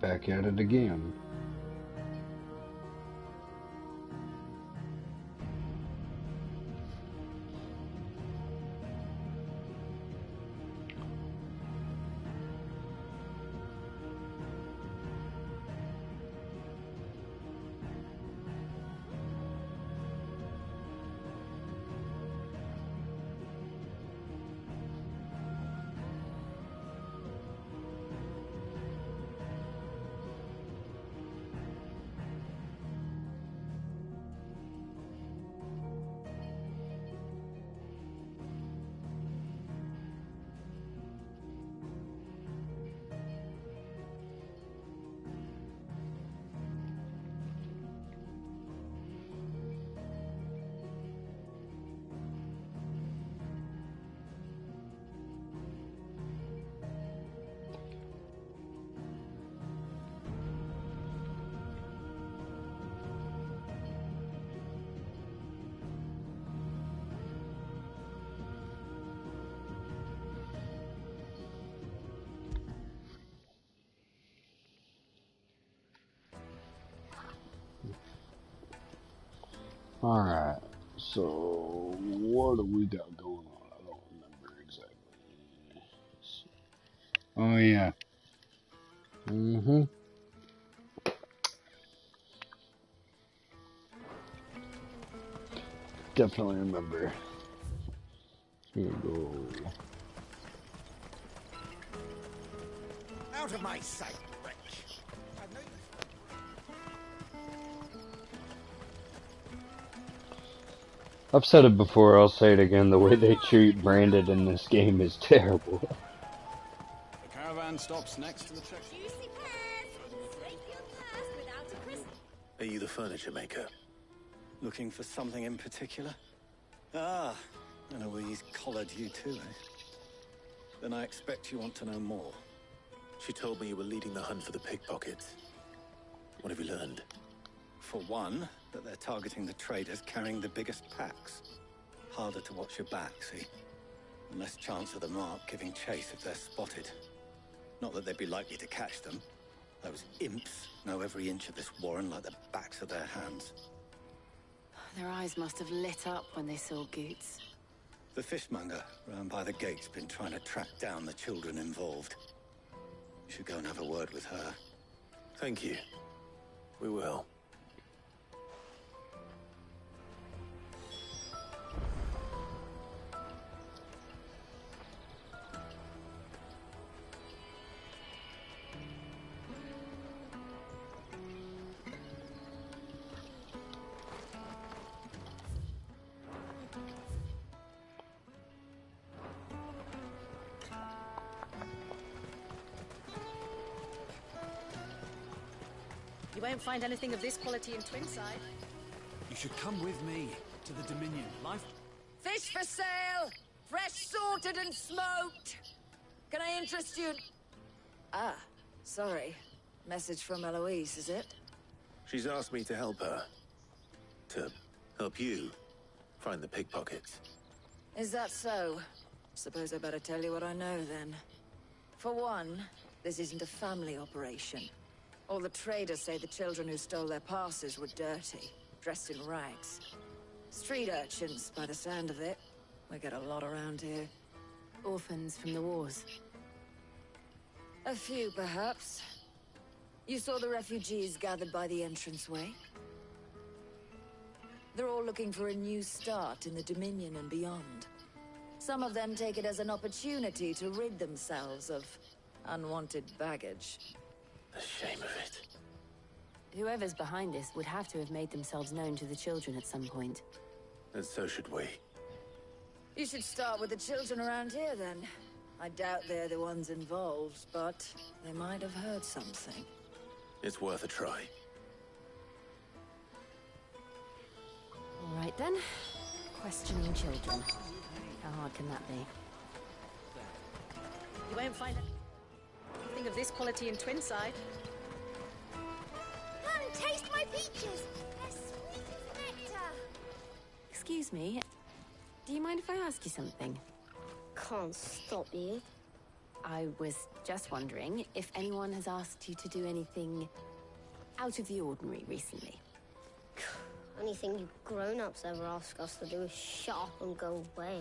back at it again. Alright, so what do we got going on? I don't remember exactly. Oh yeah. Definitely remember. Here we go. Out of my sight, wretch. I've said it before, I'll say it again, the way they treat Branded in this game is terrible. The caravan stops next to the check. Are you the furniture maker? Looking for something in particular? Ah, and Eloise collared you too, eh? Then I expect you want to know more. She told me you were leading the hunt for the pickpockets. What have you learned? For one, that they're targeting the traders carrying the biggest packs. Harder to watch your back, see? And less chance of the mark giving chase if they're spotted. Not that they'd be likely to catch them. Those imps know every inch of this warren like the backs of their hands. Their eyes must have lit up when they saw Goots. The fishmonger round by the gate's been trying to track down the children involved. You should go and have a word with her. Thank you. We will. You won't find anything of this quality in Twinside. You should come with me to the Dominion. Life. Fish for sale! Fresh sorted and smoked! Can I interest you? Ah, sorry. Message from Eloise, is it? She's asked me to help her. To help you find the pickpockets. Is that so? Suppose I better tell you what I know, then. For one, this isn't a family operation. All the traders say the children who stole their passes were dirty, dressed in rags. Street urchins, by the sound of it. We get a lot around here. Orphans from the wars. A few, perhaps. You saw the refugees gathered by the entranceway? They're all looking for a new start in the Dominion and beyond. Some of them take it as an opportunity to rid themselves of unwanted baggage. The shame of it. Whoever's behind this would have to have made themselves known to the children at some point. And so should we. You should start with the children around here, then. I doubt they're the ones involved, but they might have heard something. It's worth a try. All right, then. Questioning children. How hard can that be? You won't find anything of this quality in Twinside. Come, taste my peaches! They're sweet as nectar! Excuse me. Do you mind if I ask you something? Can't stop you. I was just wondering if anyone has asked you to do anything out of the ordinary recently. Only thing you grown-ups ever ask us to do is shut up and go away.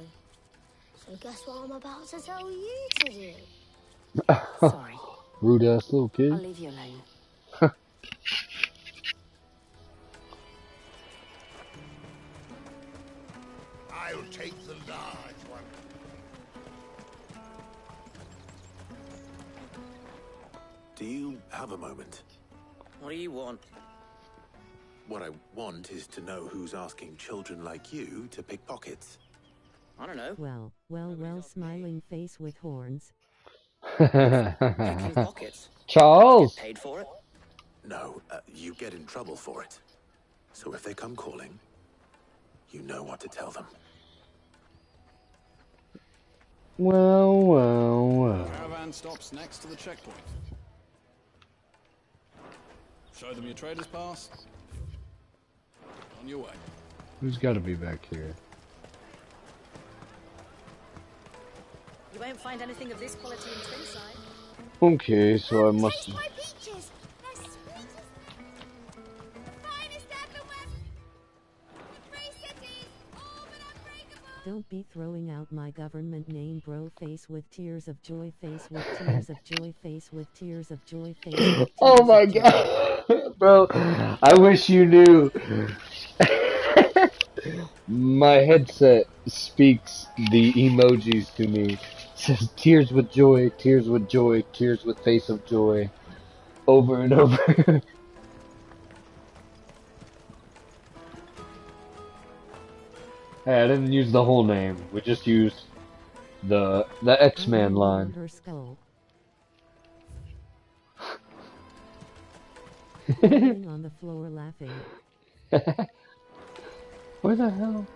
So guess what I'm about to tell you to do? Sorry. Rude ass little I'll kid. leave you alone. I'll take the large one. Do you have a moment? What do you want? What I want is to know who's asking children like you to pick pockets. I don't know. Well, smiling face with horns. Picking pockets. Charles! Get paid for it? No, you get in trouble for it. So if they come calling, you know what to tell them. Well. Caravan stops next to the checkpoint. Show them your trader's pass. On your way. Who's got to be back here? You won't find anything of this quality in Twinside. Okay, so I must. Taste my peaches. They're sweet as the finest apple west. The three cities, all but unbreakable. Don't be throwing out my government name, bro. Face with tears of joy. Face with tears of joy. Face with tears of joy. Face with tears Oh my of joy. god, bro! I wish you knew. My headset speaks the emojis to me. It says tears with joy, tears with joy, tears with face of joy, over and over. Hey, I didn't use the whole name. We just used the X-Man line. Her skull. Rolling on the floor laughing. Where the hell?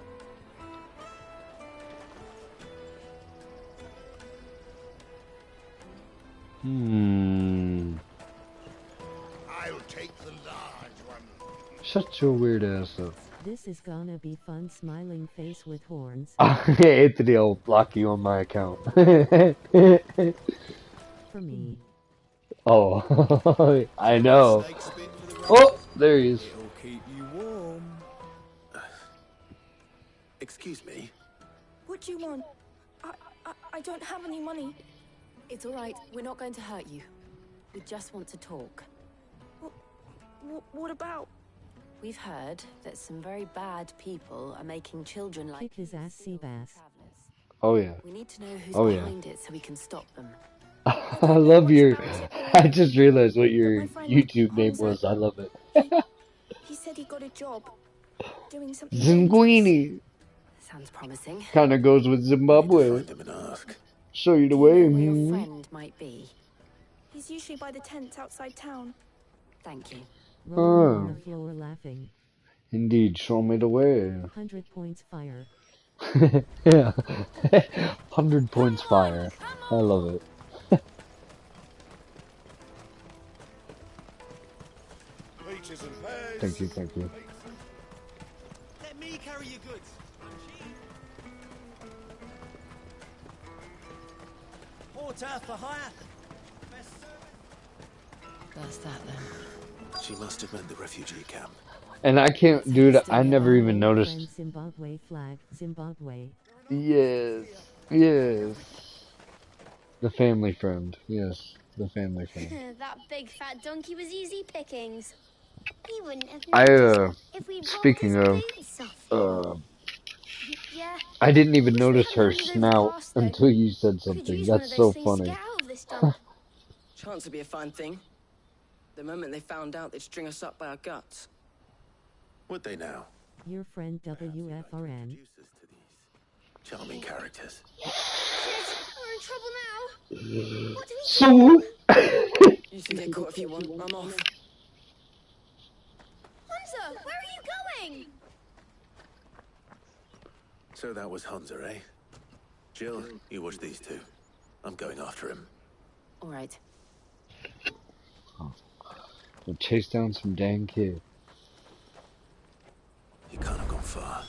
I'll take the large one. Shut your weird ass up. This is gonna be fun. Smiling face with horns. Anthony, I'll block you on my account. For me. Oh, I know. Oh, there he is. It'll keep you warm. Excuse me? What do you want? I don't have any money. It's all right. We're not going to hurt you. We just want to talk. What about? We've heard that some very bad people are making children like Kick his ass, Seabass. Oh yeah. We need to know who's Oh, yeah. behind it so we can stop them. I love your. I just realized what your YouTube name was. I love it. He said he got a job doing something. Zinguini. Sounds promising. Kind of goes with Zimbabwe. Show you the way. Where your friend might be. He's usually by the tents outside town. Thank you. Rolling on the floor laughing. Indeed, show me the way. 100 points fire. Yeah. 100 points fire. I love it. Peaches and pears. Thank you, thank you. Let me carry your goods. Porter for hire. That's that then. She must have meant the refugee camp. And I can't, dude, I never even noticed. Zimbabwe flag. Zimbabwe. Yes. Yes. The family friend. Yes. The family friend. That big fat donkey was easy pickings. He wouldn't have I, noticed if we'd speaking rolled of, his boots off. Yeah. I didn't even notice her Wish we hadn't snout fast, though. until you said Could something. use one That's of so those things to funny. get out of this dump. Chance to be a fine thing. The moment they found out, they'd string us up by our guts. Would they now? Your friend WFRN. Introduce us to these charming characters. Shit, we're in trouble now. What do we So, You can get caught if you want. I'm off. Hunter, where are you going? So that was Hunter, eh? Jill, you watch these two. I'm going after him. All right. we'll chase down some dang kid. He can't have gone far.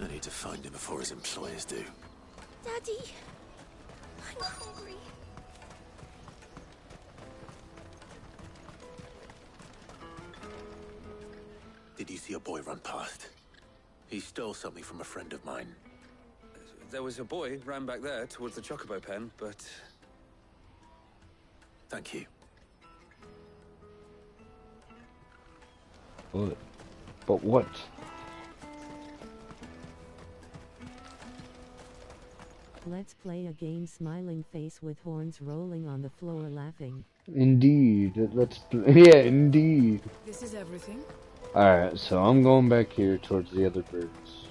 I need to find him before his employers do. Daddy. I'm hungry. Did you see a boy run past? He stole something from a friend of mine. There was a boy ran back there towards the Chocobo pen, but... Thank you. What? But what? Let's play a game. Smiling face with horns rolling on the floor laughing. Indeed. Yeah, indeed. This is everything. Alright, so I'm going back here towards the other birds.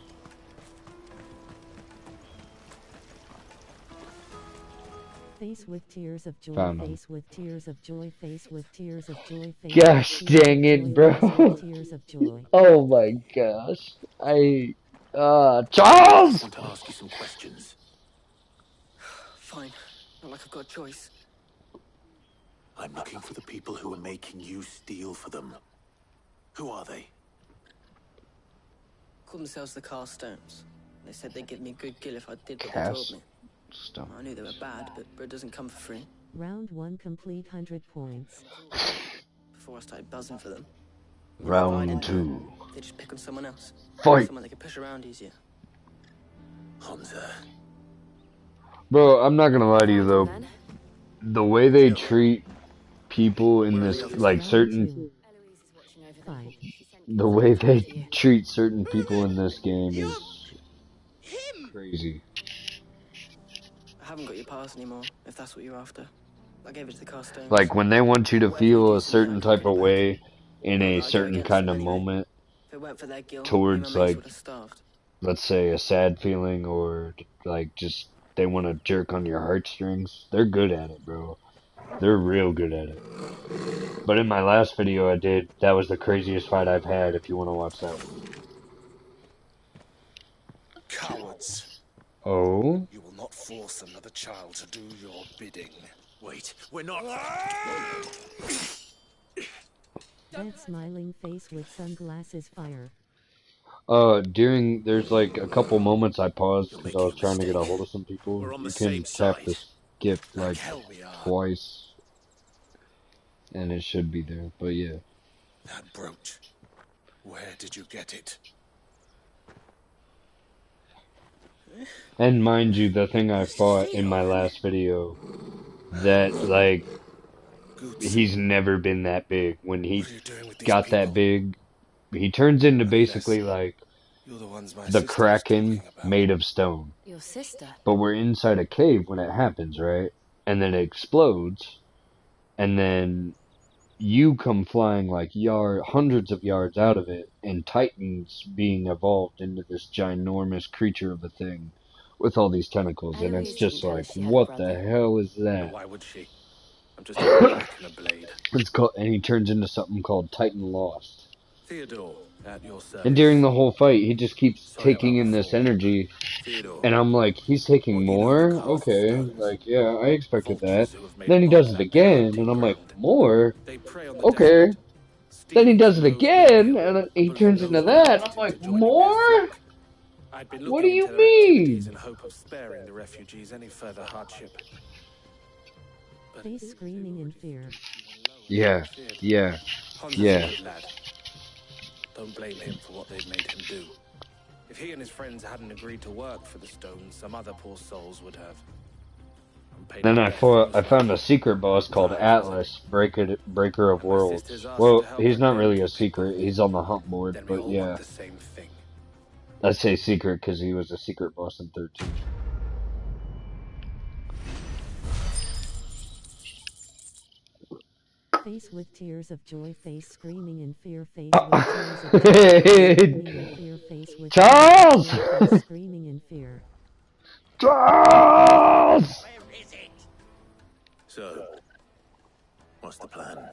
Face with tears of joy, Found 'em. face with tears of joy, face with tears of joy, face Gosh with tears dang of it, joy, bro. face with tears of joy. Oh my gosh. I Charles! want to ask you some questions. Fine. Not like I've got a choice. I'm looking for the people who are making you steal for them. Who are they? Call themselves the Carstones. They said they'd give me a good gill if I did what they told me. I knew they were bad, but bread doesn't come for free. Round 1 complete 100 points. Before I started buzzing for them. Round 2. They just pick on someone else. Fight! Someone they can push around easier. Hansa. Bro, I'm not gonna lie to you though. The way they treat people in this, like certain... The way they treat certain people in this game is crazy. I haven't got your pass anymore, if that's what you're after. I gave it to the Carstones. Like when they want you to feel a certain type of way in a certain kind of moment If it weren't for their guilt, towards me and my mates like, would have starved. let's say a sad feeling or like just they want to jerk on your heartstrings, they're good at it, bro. They're real good at it. But in my last video I did, that was the craziest fight I've had if you want to watch that one. Cowards. Oh? You will not force another child to do your bidding. Wait, we're not... That smiling face with sunglasses fire. There's like a couple moments I paused because I was trying to get a hold of some people. You can tap the skip like twice, and it should be there, but yeah. That brooch. Where did you get it? And mind you, the thing I fought in my last video, that like, he's never been that big. When he got that big, he turns into basically like the Kraken made of stone. Your sister. But we're inside a cave when it happens, right? And then it explodes, and then you come flying like hundreds of yards out of it, and Titan's being evolved into this ginormous creature of a thing with all these tentacles, and it's just like, what the hell is that? Why would she? I'm just a back and a blade. It's called, and he turns into something called Titan Lost. Theodore, at your service. And during the whole fight, he just keeps taking in this energy, and I'm like, he's taking more? Okay, like, yeah, I expected that. Then he does it again, and I'm like, more? Okay. Then he does it again, and he turns into that, and I'm like, more? What do you mean? In hope of sparing the refugees any further hardship. Face screaming in fear. Yeah, yeah, yeah. Don't blame him for what they've made him do. If he and his friends hadn't agreed to work for the stones, some other poor souls would have. Then I found a secret boss called Atlas, Breaker of Worlds. Well, he's not really a secret, he's on the hunt board, but yeah. I say secret because he was a secret boss in 13. Face with tears of joy, face screaming in fear, face with tears of joy, screaming in fear, face with Charles! Face screaming in fear. Charles! So, what's the plan?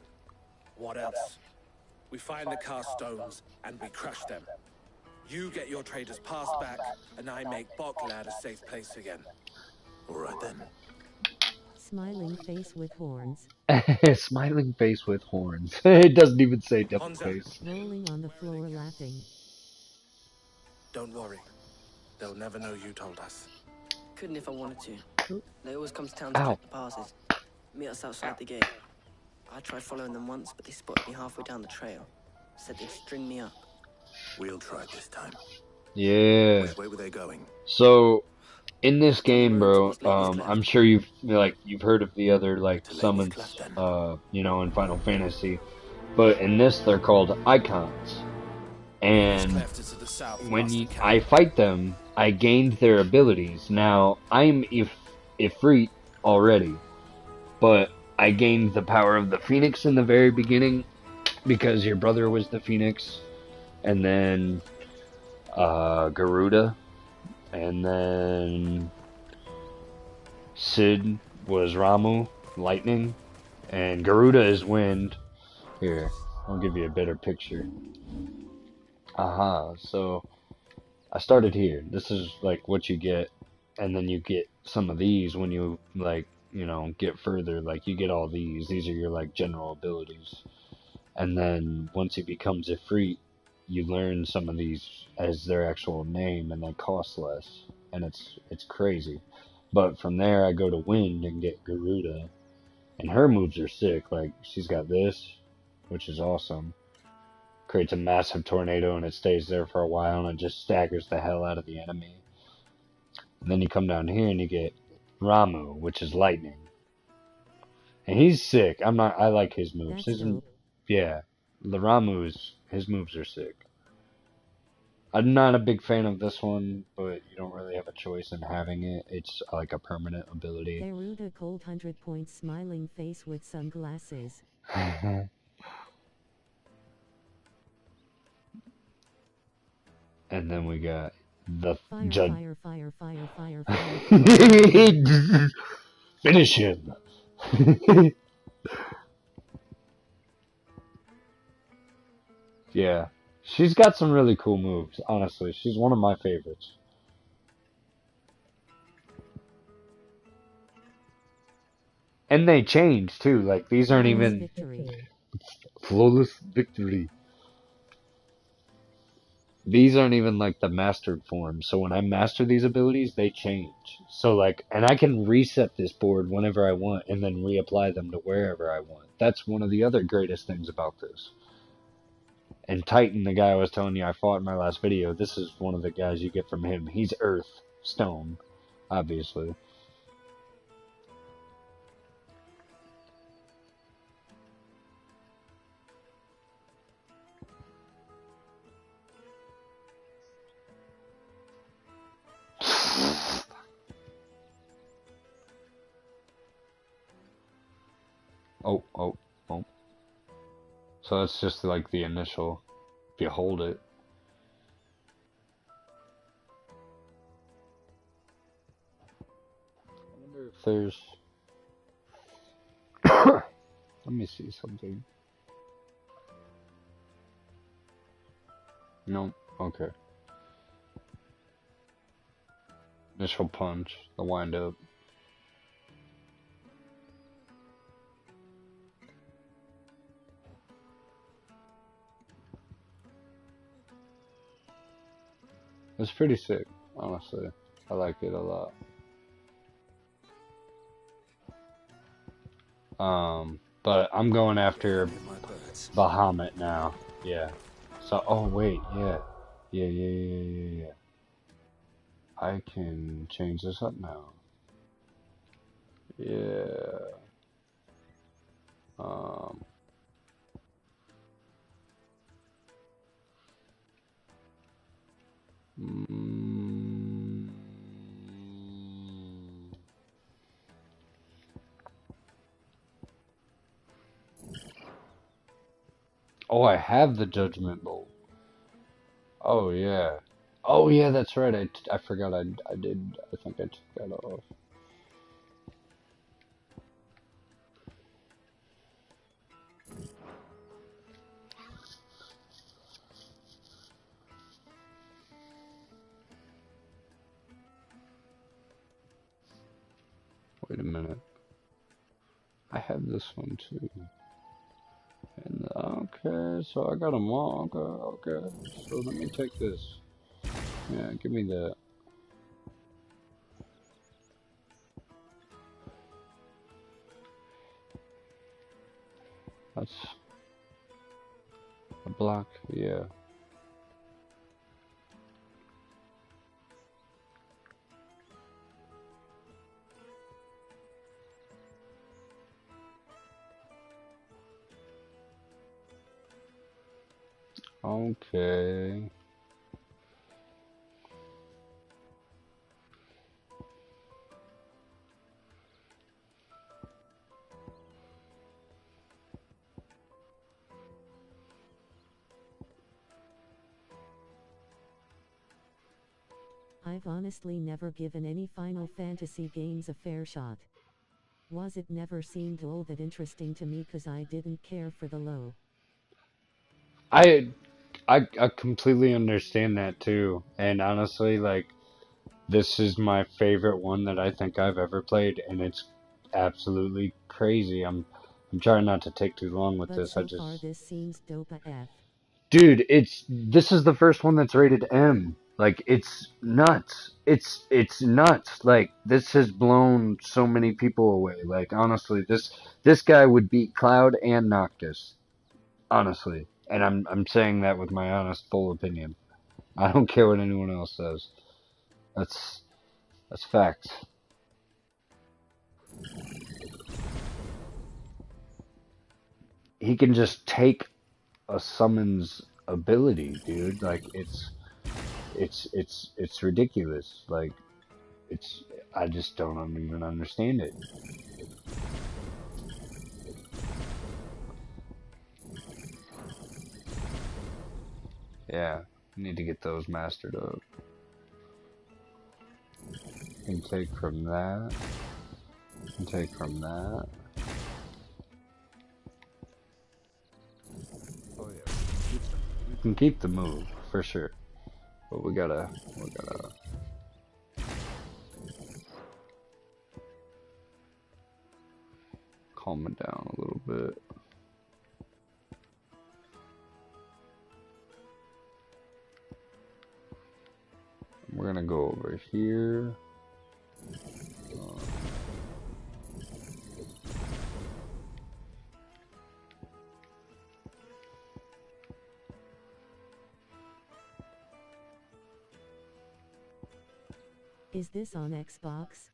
What else? We find the Carstones and we crush them. You get your trader's pass back, and I make Boklad a safe place again. All right then. Smiling face with horns. Smiling face with horns. It doesn't even say devil face. Rolling on the floor laughing. Don't worry. They'll never know you told us. Couldn't if I wanted to. They always come to town to collect the passes. Meet us outside the gate. I tried following them once, but they spotted me halfway down the trail. Said they'd string me up. We'll try it this time. Yeah. Which way were they going? So, in this game, bro, I'm sure you've heard of the other summons, you know, in Final Fantasy, but in this they're called icons. And when I fight them, I gained their abilities. Now I'm Ifrit already, but I gained the power of the Phoenix in the very beginning because your brother was the Phoenix, and then Garuda. And then Sid was Ramu, lightning, and Garuda is wind. Here, I'll give you a better picture. So I started here. This is like what you get, and then you get some of these when you you know, get further. Like you get all these. These are your general abilities. And then once he becomes Ifrit, you learn some of these as their actual name, and they cost less, and it's crazy. But from there, I go to Wind and get Garuda, and her moves are sick. Like she's got this, which is awesome. Creates a massive tornado, and it stays there for a while, and it just staggers the hell out of the enemy. And then you come down here and you get Ramu, which is lightning, and he's sick. I like his moves. Yeah, the Ramu's, his moves are sick. I'm not a big fan of this one, but you don't really have a choice in having it. It's like a permanent ability. Garuda cold 100 points smiling face with sunglasses. And then we got the fire. Finish him. Yeah, she's got some really cool moves, honestly. She's one of my favorites. And they change, too. Like, these aren't even... Flawless victory. These aren't even, like, the mastered forms. So when I master these abilities, they change. So, like, and I can reset this board whenever I want and then reapply them to wherever I want. That's one of the other greatest things about this. And Titan, the guy I was telling you I fought in my last video, this is one of the guys you get from him. He's Earth Stone, obviously. Oh. So that's just like the initial, if you hold it. I wonder if there's... Let me see something. Nope, okay. Initial punch, the wind up. It's pretty sick, honestly. I like it a lot. But I'm going after Bahamut now. Yeah. So, oh wait, yeah. Yeah. I can change this up now. Yeah. Oh, I have the Judgment Bolt. Oh, yeah. Oh, yeah, that's right. I forgot I did. I think I took that off. Wait a minute. I have this one too. And okay, so I got them all. Okay. So let me take this. Yeah, give me that. That's a block, yeah. Okay. I've honestly never given any Final Fantasy games a fair shot. Was it never seemed all that interesting to me cause I didn't care for the low. I completely understand that too. And honestly, like, this is my favorite one that I think I've ever played, and it's absolutely crazy. I'm trying not to take too long with But this. so far this seems dope AF. Dude, this is the first one that's rated M. Like, it's nuts. It's nuts. Like, this has blown so many people away. Like, honestly, this guy would beat Cloud and Noctis. Honestly. And I'm saying that with my honest full opinion. I don't care what anyone else says. That's facts. He can just take a summons ability, dude. Like, it's ridiculous. Like, I just don't even understand it. Yeah, need to get those mastered up. Can take from that. Can take from that. Oh yeah. We can keep the move for sure, but we gotta calm it down a little bit. We're gonna go over here. Is this on Xbox?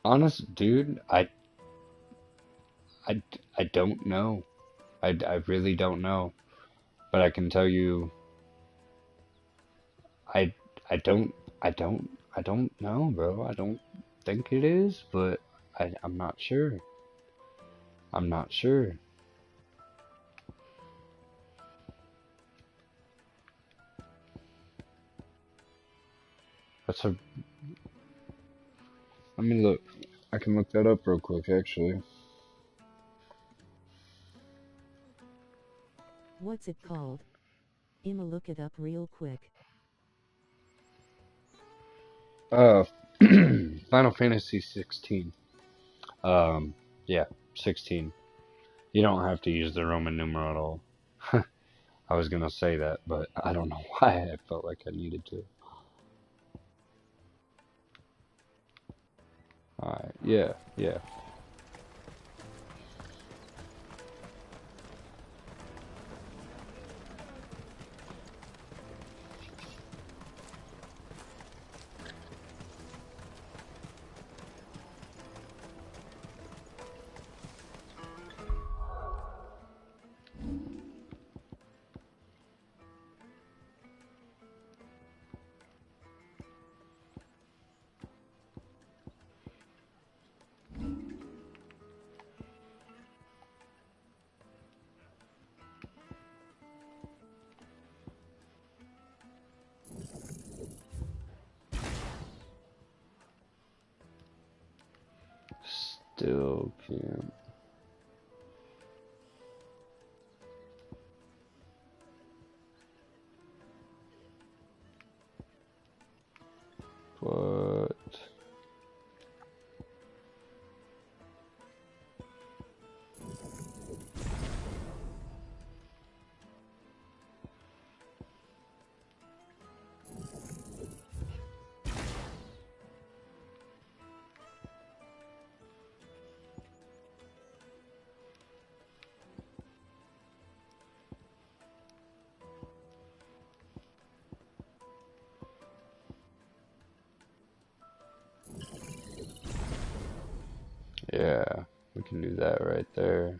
Honest, dude, I don't know. I really don't know. But I can tell you, I I don't I don't know, bro. I don't think it is, but I'm not sure. I'm not sure. That's a. Let me look. I can look that up real quick, actually. What's it called? I'ma look it up real quick. Final Fantasy 16. Yeah, 16. You don't have to use the Roman numeral at all. I was gonna say that, but I don't know why I felt like I needed to. Alright, yeah. Still can't. What? can do that right there.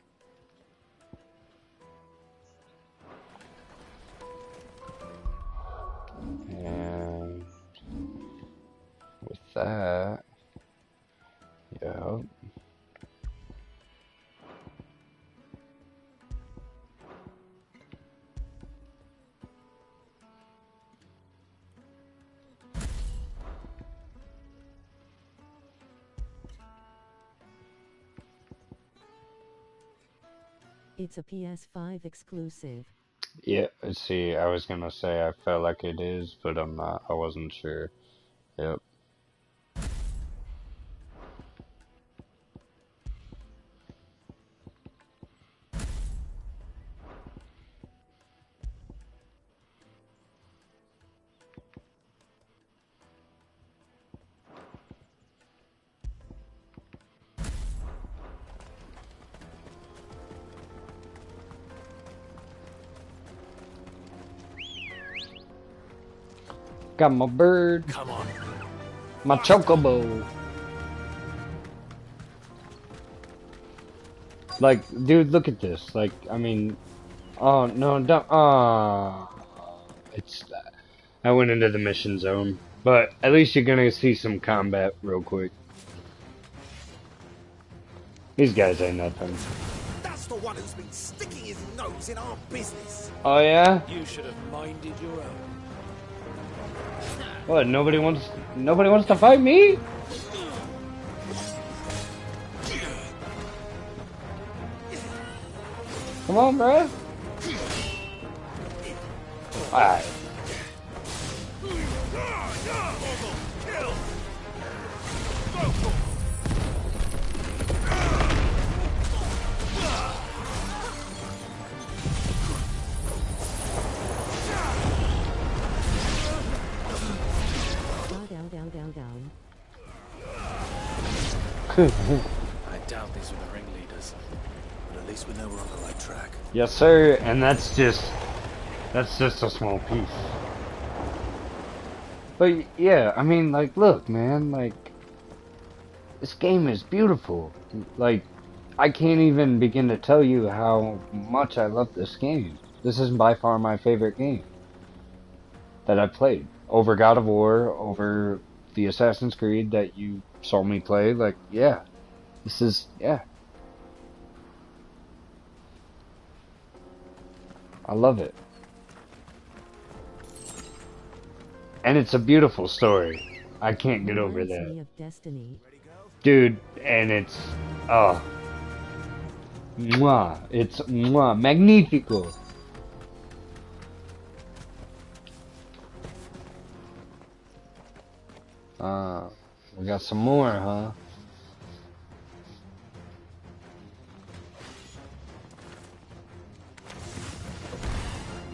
And with that, yeah. It's a PS5 exclusive. Yeah, see, I was gonna say I felt like it is, but I'm not. I wasn't sure. Yep. Got my bird. Come on. My chocobo. Like, dude, look at this. Like, I mean, oh no, don't. It's. I went into the mission zone, but at least you're gonna see some combat real quick. These guys ain't nothing. That's the one who's been sticking his nose in our business. Oh yeah? You should have minded your own. What? Nobody wants to fight me? Come on, bro. Alright. Down. I doubt these were the ringleaders, but at least we know we're on the right track. Yes, sir. And that's just a small piece. But yeah, I mean, like, look, man, like, this game is beautiful. Like, I can't even begin to tell you how much I love this game. This is by far my favorite game that I've played. Over God of War, over the Assassin's Creed that you saw me play. Like, yeah. This is, yeah. I love it. And it's a beautiful story. I can't get over that. Of Destiny. Dude, and it's, oh. Mwah. It's, mwah. Magnifico. We got some more, huh?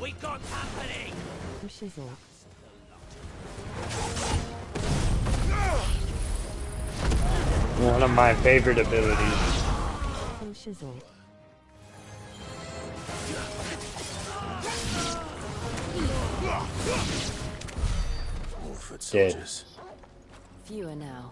We got company. Shizzle. One of my favorite abilities. Shizzle. More foot Dead. soldiers. Fewer now.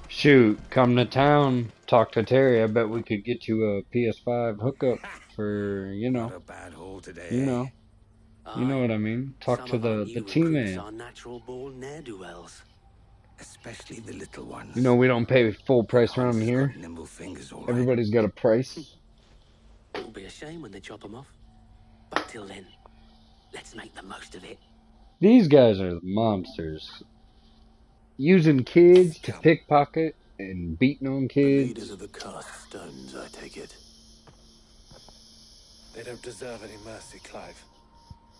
Shoot, come to town, talk to Terry. I bet we could get you a PS5 hookup for, you know, you know what I mean. Talk to the T-Man. Are natural born ne'er-do-wells. Especially the little ones. You know we don't pay full price around here. Nimble fingers, all right. Everybody's got a price. It'll be a shame when they chop them off. But till then, let's make the most of it. These guys are monsters. Using kids to pickpocket and beating on kids. Leaders of the cast stones, I take it. They don't deserve any mercy, Clive.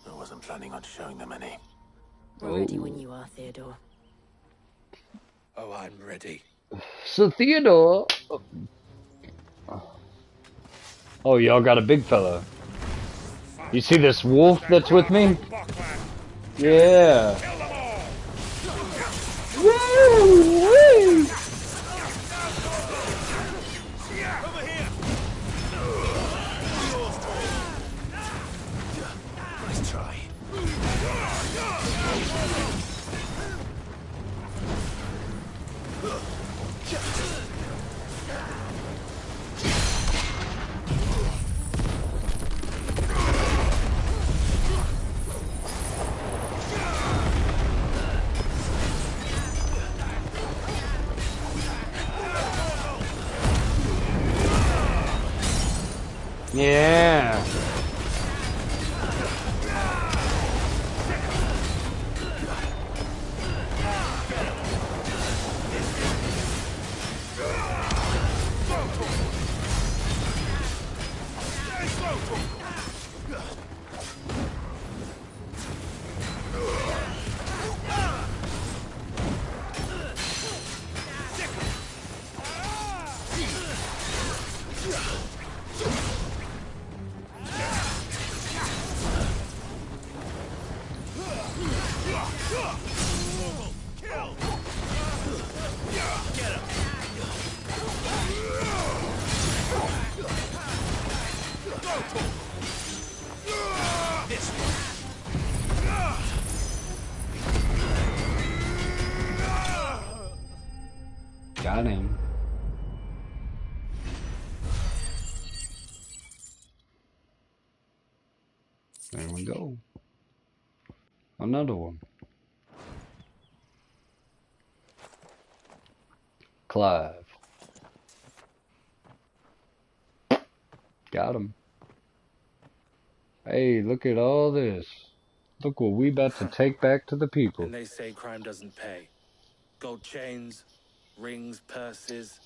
I wasn't planning on showing them any. We're ready when you are, Theodore. Oh, I'm ready. So Theodore. Oh, y'all got a big fella. You see this wolf that's with me? Yeah. Woo! Got him. There we go. Another one. Clive. Got him. Hey, look at all this. Look what we about to take back to the people. And they say crime doesn't pay. Gold chains, rings, purses.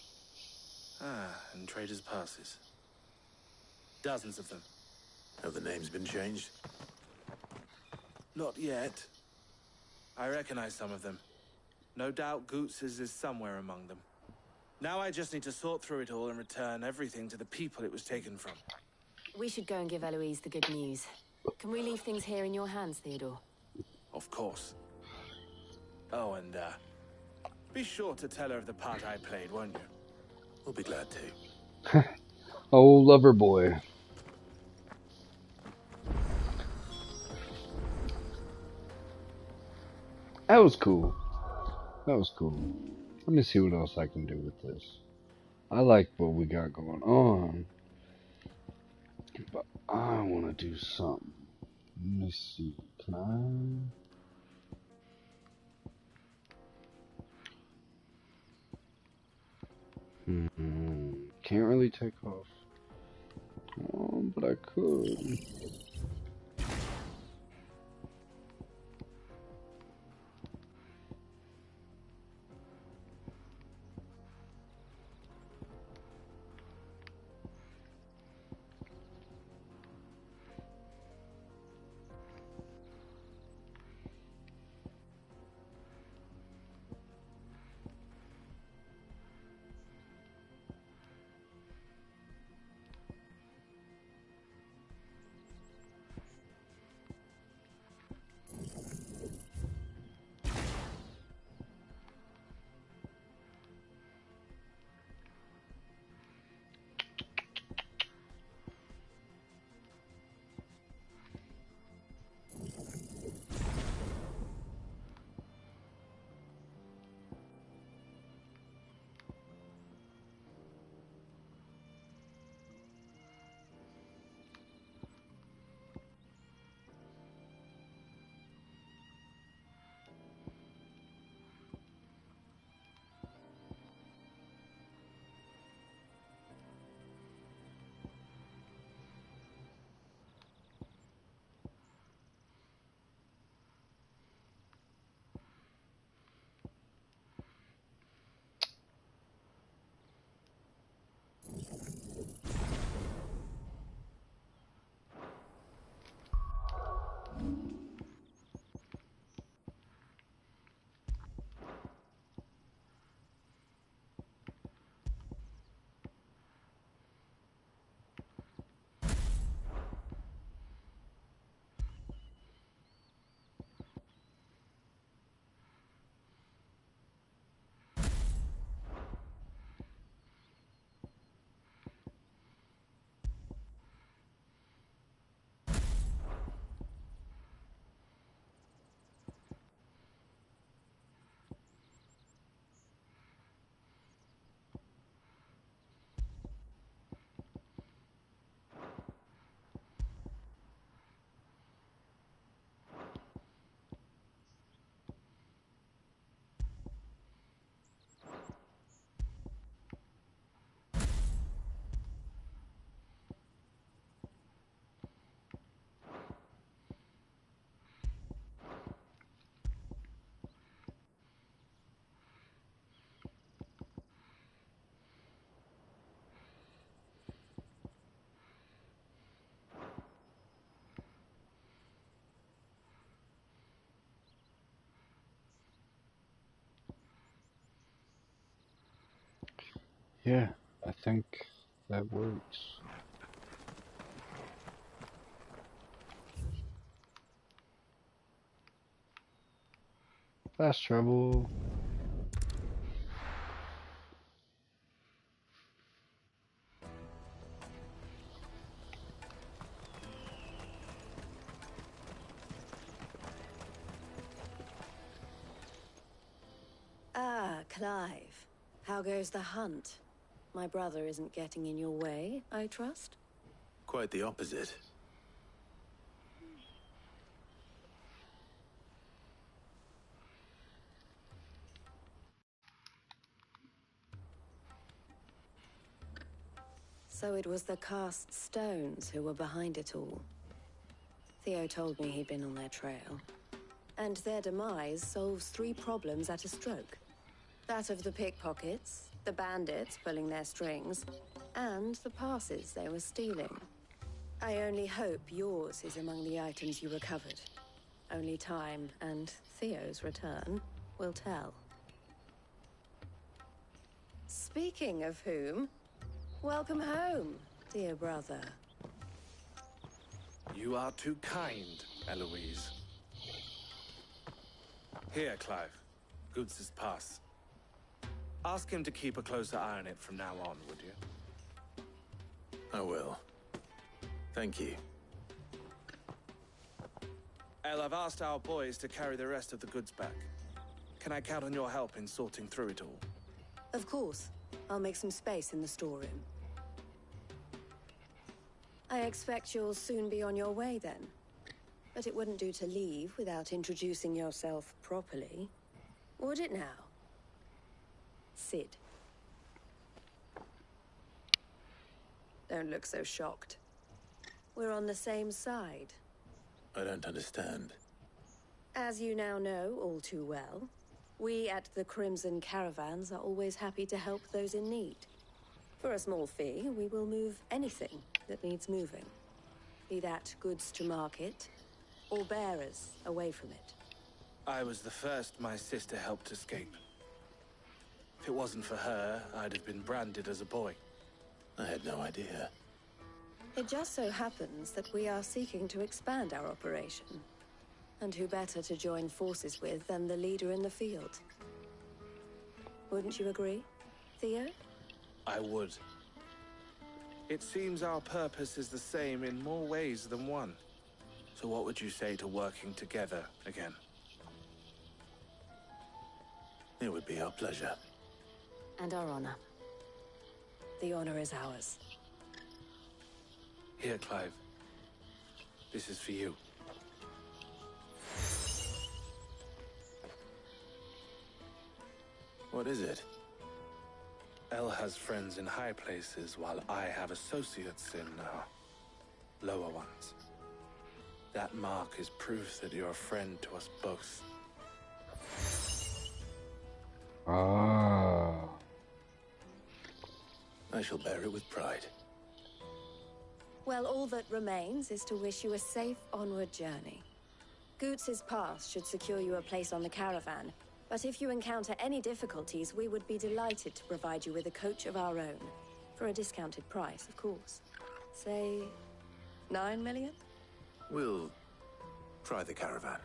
And traders' passes. Dozens of them. Have the names been changed? Not yet. I recognize some of them. No doubt Goots's is somewhere among them. Now I just need to sort through it all and return everything to the people it was taken from. We should go and give Eloise the good news. Can we leave things here in your hands, Theodore? Of course. Oh, and, be sure to tell her of the part I played, won't you? We'll be glad to. Oh, lover boy. That was cool. That was cool. Let me see what else I can do with this. I like what we got going on. But I want to do something. Let me see. Can I? Can't really take off. Oh, but I could. Yeah, I think that works. Fast travel. Ah, Clive. How goes the hunt? My brother isn't getting in your way, I trust? Quite the opposite. So it was the cast stones who were behind it all. Theo told me he'd been on their trail. And their demise solves 3 problems at a stroke. That of the pickpockets, the bandits pulling their strings, and the passes they were stealing. I only hope yours is among the items you recovered. Only time and Theo's return will tell. Speaking of whom, welcome home, dear brother. You are too kind, Eloise. Here, Clive. Goots' pass. Ask him to keep a closer eye on it from now on, would you? I will. Thank you. El, I've asked our boys to carry the rest of the goods back. Can I count on your help in sorting through it all? Of course. I'll make some space in the storeroom. I expect you'll soon be on your way then. But it wouldn't do to leave without introducing yourself properly. Would it now? Sid. Don't look so shocked. We're on the same side. I don't understand. As you now know all too well, we at the Crimson Caravans are always happy to help those in need. For a small fee, we will move anything that needs moving. Be that goods to market, or bearers away from it. I was the first my sister helped escape. If it wasn't for her, I'd have been branded as a boy. I had no idea. It just so happens that we are seeking to expand our operation. And who better to join forces with than the leader in the field? Wouldn't you agree, Theo? I would. It seems our purpose is the same in more ways than one. So what would you say to working together again? It would be our pleasure. And our honor. The honor is ours. Here, Clive. This is for you. What is it? El has friends in high places, while I have associates in, lower ones. That mark is proof that you're a friend to us both. Ah. I shall bear it with pride. Well, all that remains is to wish you a safe onward journey. Goots' pass should secure you a place on the caravan, but if you encounter any difficulties, we would be delighted to provide you with a coach of our own. For a discounted price, of course. Say, 9 million? We'll try the caravan.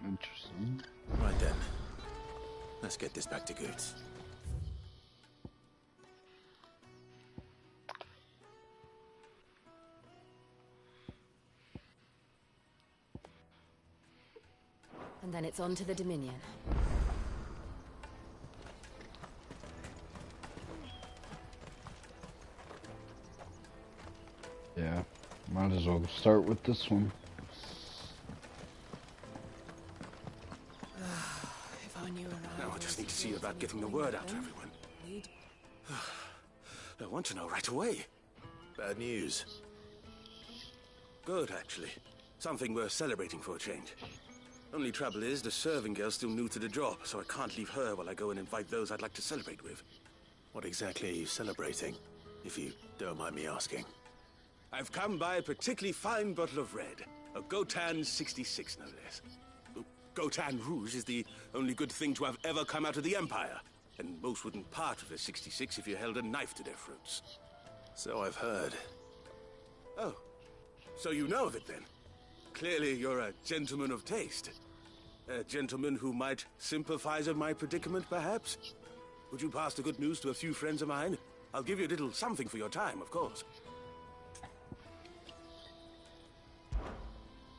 Interesting. Right then. Let's get this back to Goots. And then it's on to the Dominion. Yeah, might as well start with this one. Now I just need to see about getting the word out to everyone. I want to know right away. Bad news. Good, actually. Something worth celebrating for a change. Only trouble is, the serving girl's still new to the job, so I can't leave her while I go and invite those I'd like to celebrate with. What exactly are you celebrating, if you don't mind me asking? I've come by a particularly fine bottle of red. A Gotan 66, no less. Gotan Rouge is the only good thing to have ever come out of the Empire. And most wouldn't part with a 66 if you held a knife to their throats. So I've heard. Oh, so you know of it then? Clearly you're a gentleman of taste. A gentleman who might sympathize with my predicament, perhaps? Would you pass the good news to a few friends of mine? I'll give you a little something for your time, of course.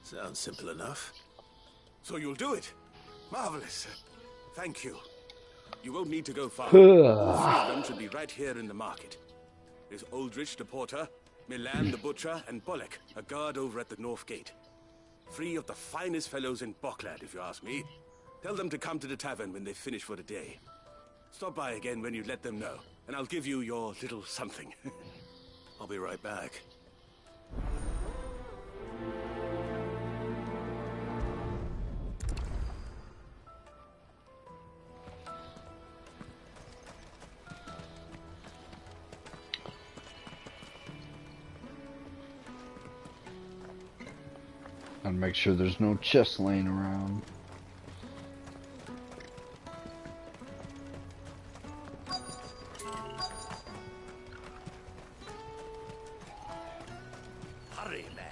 Sounds simple enough. So you'll do it? Marvelous. Thank you. You won't need to go far. All three of them should be right here in the market. There's Aldrich, the porter, Milan, the butcher, and Bolek, a guard over at the north gate. 3 of the finest fellows in Boklad, if you ask me. Tell them to come to the tavern when they finish for the day. Stop by again when you let them know, and I'll give you your little something. I'll be right back. Gotta make sure there's no chests laying around. Hurry, man.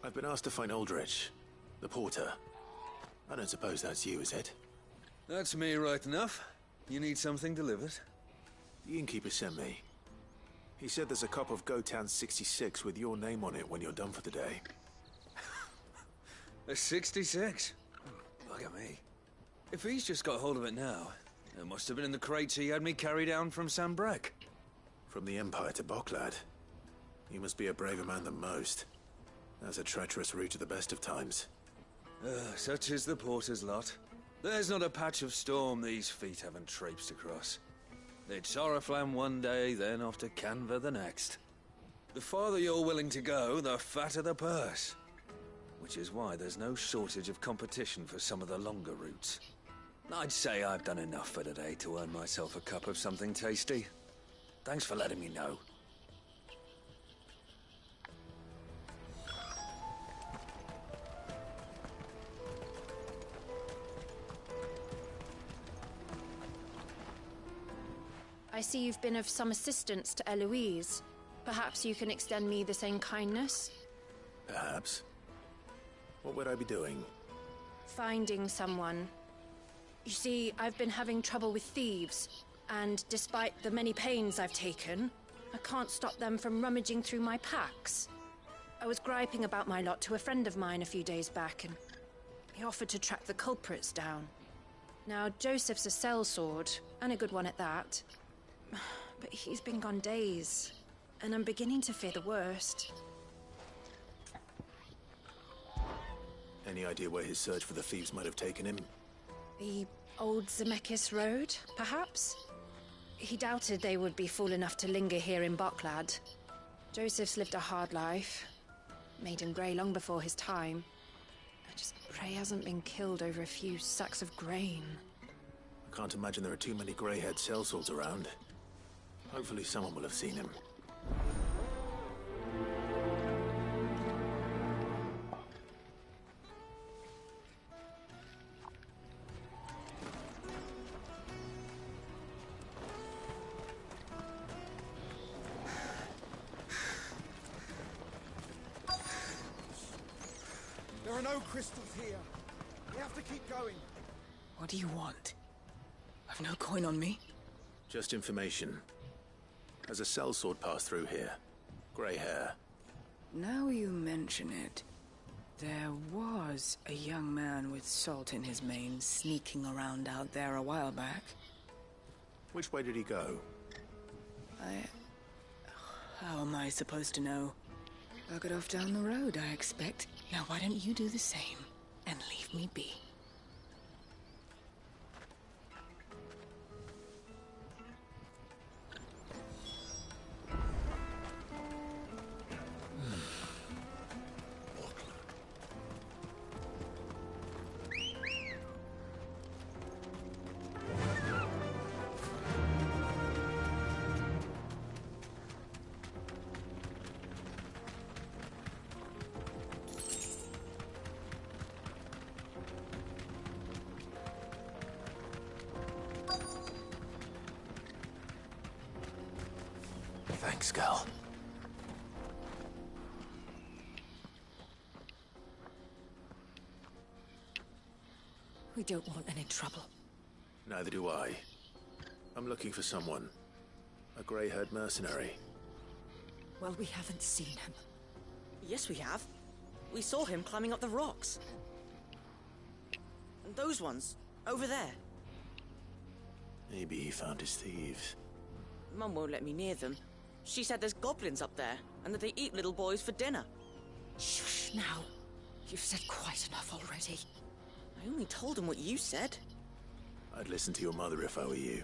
I've been asked to find Aldrich, the porter. I don't suppose that's you, is it? That's me right enough. You need something delivered? The innkeeper sent me. He said there's a cup of Gotan 66 with your name on it when you're done for the day. A 66? Look at me. If he's just got hold of it now, it must have been in the crates he had me carry down from Sambrek. From the Empire to Boklad. You must be a braver man than most. That's a treacherous route to the best of times. Such is the porter's lot. There's not a patch of storm these feet haven't traipsed across. It's Oriflamme one day, then off to Canva the next. The farther you're willing to go, the fatter the purse. Which is why there's no shortage of competition for some of the longer routes. I'd say I've done enough for today to earn myself a cup of something tasty. Thanks for letting me know. I see you've been of some assistance to Eloise. Perhaps you can extend me the same kindness? Perhaps. What would I be doing? Finding someone. You see, I've been having trouble with thieves, and despite the many pains I've taken, I can't stop them from rummaging through my packs. I was griping about my lot to a friend of mine a few days back, and he offered to track the culprits down. Now, Joseph's a sellsword, and a good one at that. But he's been gone days, and I'm beginning to fear the worst. Any idea where his search for the thieves might have taken him? The old Zemeckis Road, perhaps? He doubted they would be fool enough to linger here in Boklad. Joseph's lived a hard life. Made him grey long before his time. I just pray he hasn't been killed over a few sacks of grain. I can't imagine there are too many grey-haired sellswords around. Hopefully someone will have seen him. There are no crystals here. We have to keep going. What do you want? I've no coin on me. Just information. Has a sellsword passed through here? Grey hair. Now you mention it, there was a young man with salt in his mane sneaking around out there a while back. Which way did he go? How am I supposed to know? Buggered off down the road, I expect. Now why don't you do the same and leave me be? Thanks, Gal. We don't want any trouble. Neither do I. I'm looking for someone. A grey-haired mercenary. Well, we haven't seen him. Yes, we have. We saw him climbing up the rocks. And those ones, over there. Maybe he found his thieves. Mum won't let me near them. She said there's goblins up there, and that they eat little boys for dinner. Shush now. You've said quite enough already. I only told him what you said. I'd listen to your mother if I were you.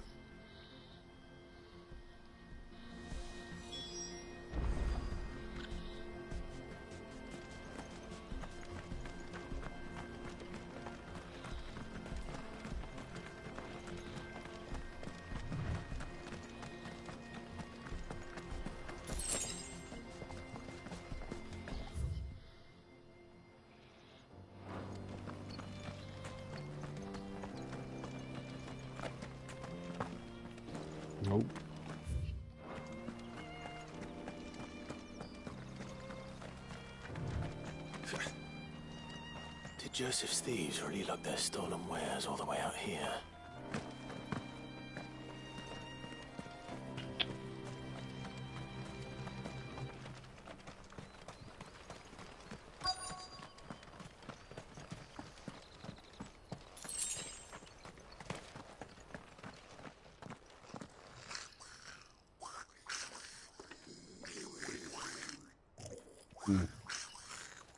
Nope. Did Joseph's thieves really lug their stolen wares all the way out here?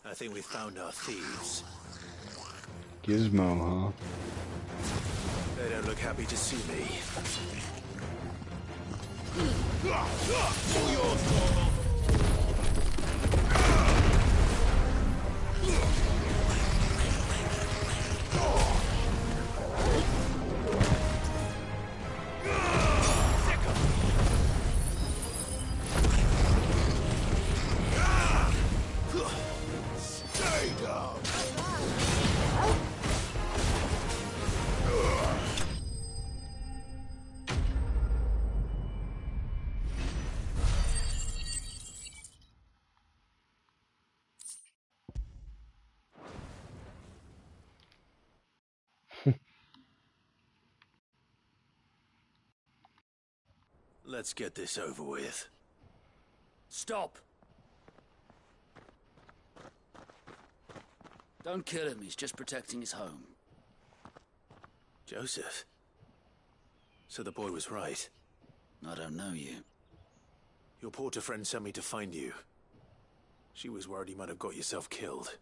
I think we found our thieves. Gizmo, huh? They don't look happy to see me. Let's get this over with. Stop! Don't kill him, he's just protecting his home. Joseph? So the boy was right. I don't know you. Your porter friend sent me to find you. She was worried you might have got yourself killed.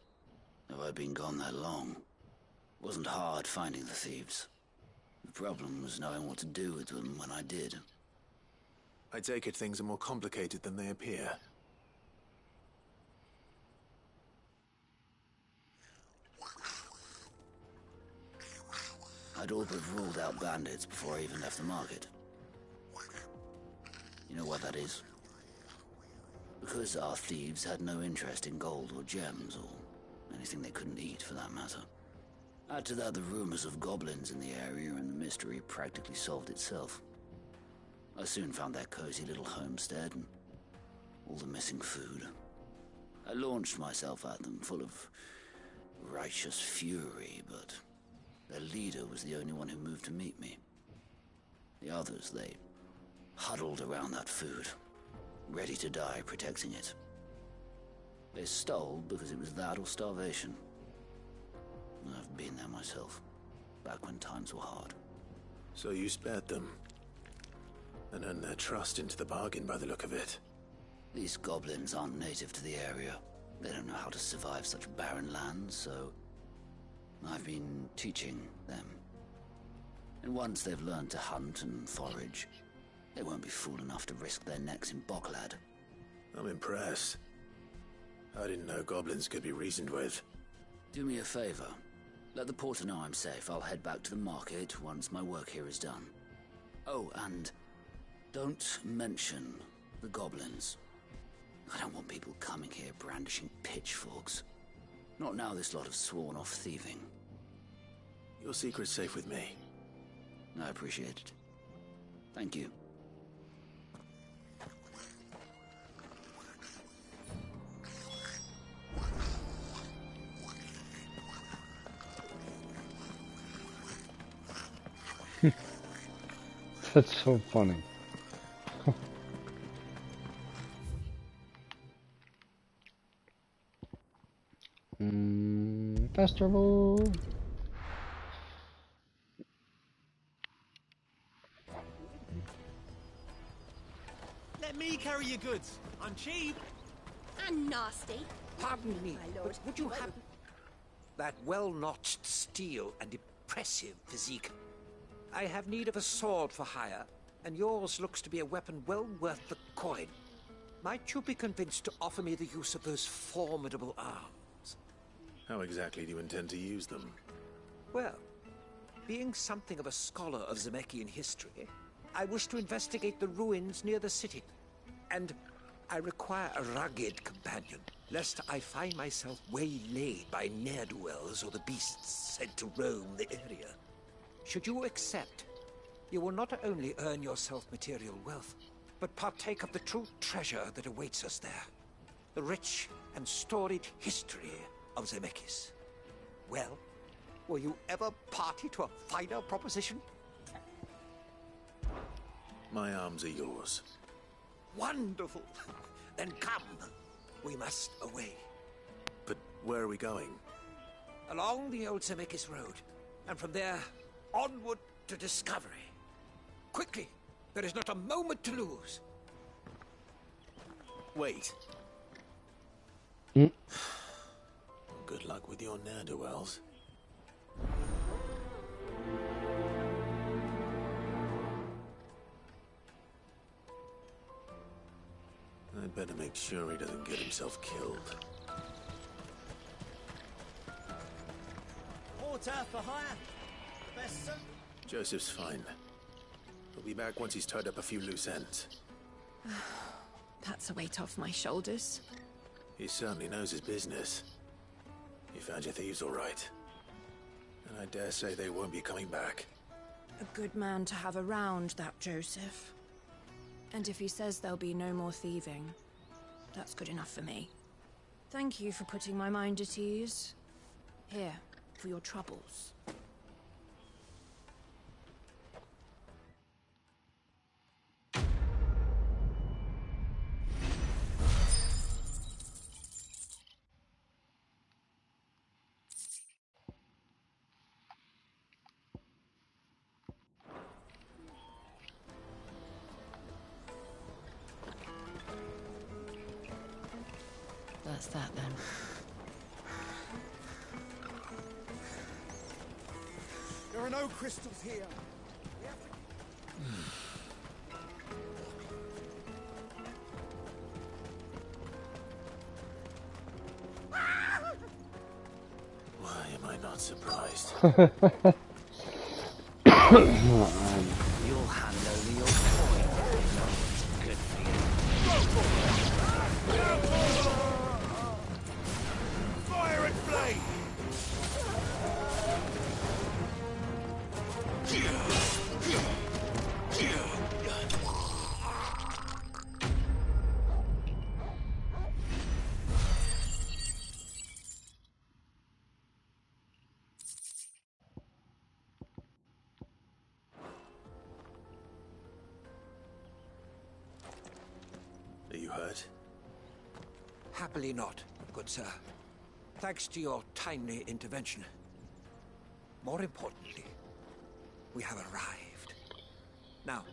Have I been gone that long? Wasn't hard finding the thieves. The problem was knowing what to do with them when I did. I take it things are more complicated than they appear. I'd all but ruled out bandits before I even left the market. You know what that is? Because our thieves had no interest in gold or gems, or anything they couldn't eat for that matter. Add to that the rumors of goblins in the area, and the mystery practically solved itself. I soon found their cozy little homestead and all the missing food. I launched myself at them, full of righteous fury, but their leader was the only one who moved to meet me. The others, they huddled around that food, ready to die protecting it. They stole because it was that or starvation. I've been there myself, back when times were hard. So you spared them? And earned their trust into the bargain by the look of it. These goblins aren't native to the area. They don't know how to survive such barren lands, so I've been teaching them. And once they've learned to hunt and forage, they won't be fool enough to risk their necks in Boklad. I'm impressed. I didn't know goblins could be reasoned with. Do me a favor. Let the porter know I'm safe. I'll head back to the market once my work here is done. Oh, and don't mention the goblins. I don't want people coming here brandishing pitchforks. Not now this lot have sworn off thieving. Your secret's safe with me. I appreciate it. Thank you. That's so funny. Festival. Let me carry your goods. I'm cheap. And nasty. Pardon me, My lord. but would you have that well-notched steel and impressive physique? I have need of a sword for hire, and yours looks to be a weapon well worth the coin. Might you be convinced to offer me the use of those formidable arms? How exactly do you intend to use them? Well, being something of a scholar of Zemeckis history, I wish to investigate the ruins near the city. And I require a rugged companion, lest I find myself waylaid by ne'er-do-wells or the beasts sent to roam the area. Should you accept, you will not only earn yourself material wealth, but partake of the true treasure that awaits us there. The rich and storied history of Zemeckis. Well, were you ever party to a finer proposition? My arms are yours. Wonderful! Then come. We must away. But where are we going? Along the old Zemeckis Road, and from there, onward to discovery. Quickly! There is not a moment to lose. Wait. Mm. Good luck with your ne'er-do-wells. I'd better make sure he doesn't get himself killed. Water for hire. Best sir. Joseph's fine. He'll be back once he's tied up a few loose ends. That's a weight off my shoulders. He certainly knows his business. You found your thieves all right. And I dare say they won't be coming back. A good man to have around, that Joseph. And if he says there'll be no more thieving, that's good enough for me. Thank you for putting my mind at ease. Here, for your troubles. That's that then. There are no crystals here. Why am I not surprised? You'll hand over your coin. Good for Fire and flame! Are you hurt? Happily not, good sir. Thanks to your timely intervention. More importantly, we have arrived. Now,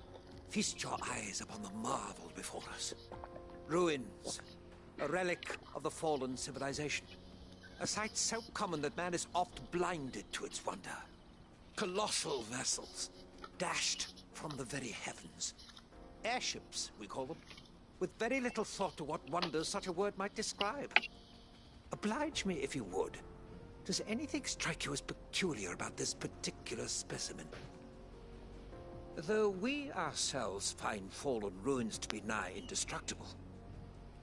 feast your eyes upon the marvel before us. Ruins, a relic of the fallen civilization. A sight so common that man is oft blinded to its wonder. Colossal vessels, dashed from the very heavens. Airships, we call them, with very little thought to what wonders such a word might describe. Oblige me if you would. Does anything strike you as peculiar about this particular specimen? Though we ourselves find fallen ruins to be nigh indestructible,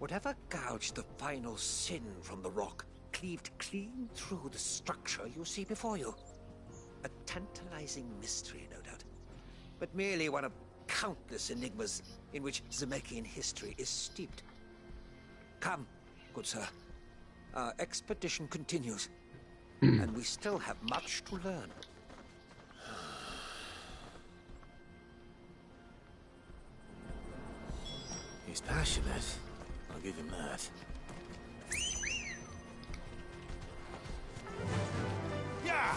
whatever gouged the final sin from the rock cleaved clean through the structure you see before you. A tantalizing mystery, no doubt, but merely one of countless enigmas in which Zemeckis history is steeped. Come, good sir. Our expedition continues, and we still have much to learn. He's passionate. I'll give him that. Yeah!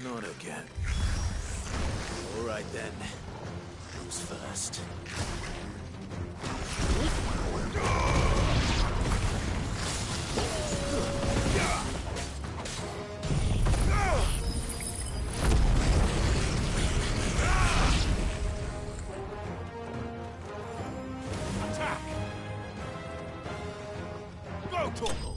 Not again. All right then. Who's first? Attack! Go, Torgal!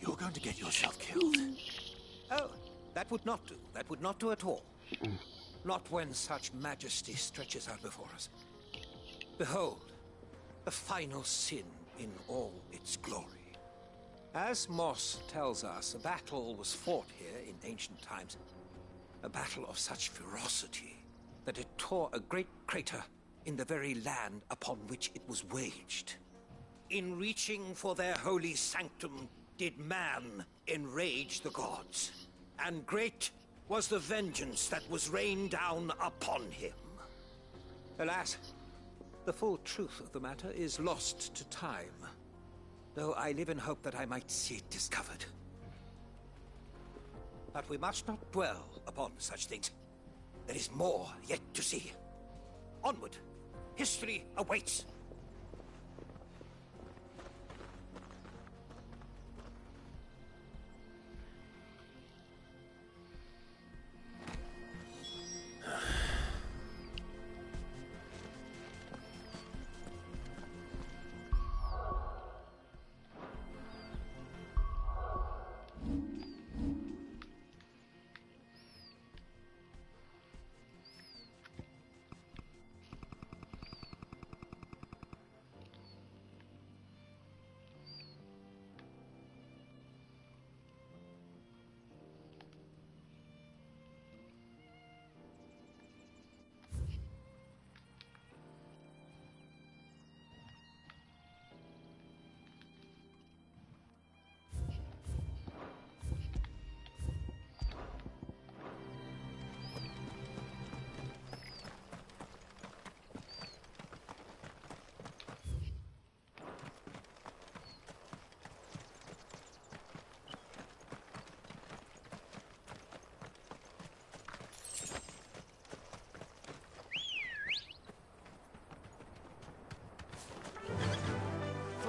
You're going to get yourself killed. Oh, that would not do. That would not do at all. Not when such majesty stretches out before us. Behold, the final sin in all its glory. As Moss tells us, a battle was fought here in ancient times. A battle of such ferocity that it tore a great crater in the very land upon which it was waged. In reaching for their holy sanctum, did man enrage the gods, and great was the vengeance that was rained down upon him. Alas, the full truth of the matter is lost to time, though I live in hope that I might see it discovered. But we must not dwell upon such things. There is more yet to see. Onward! History awaits!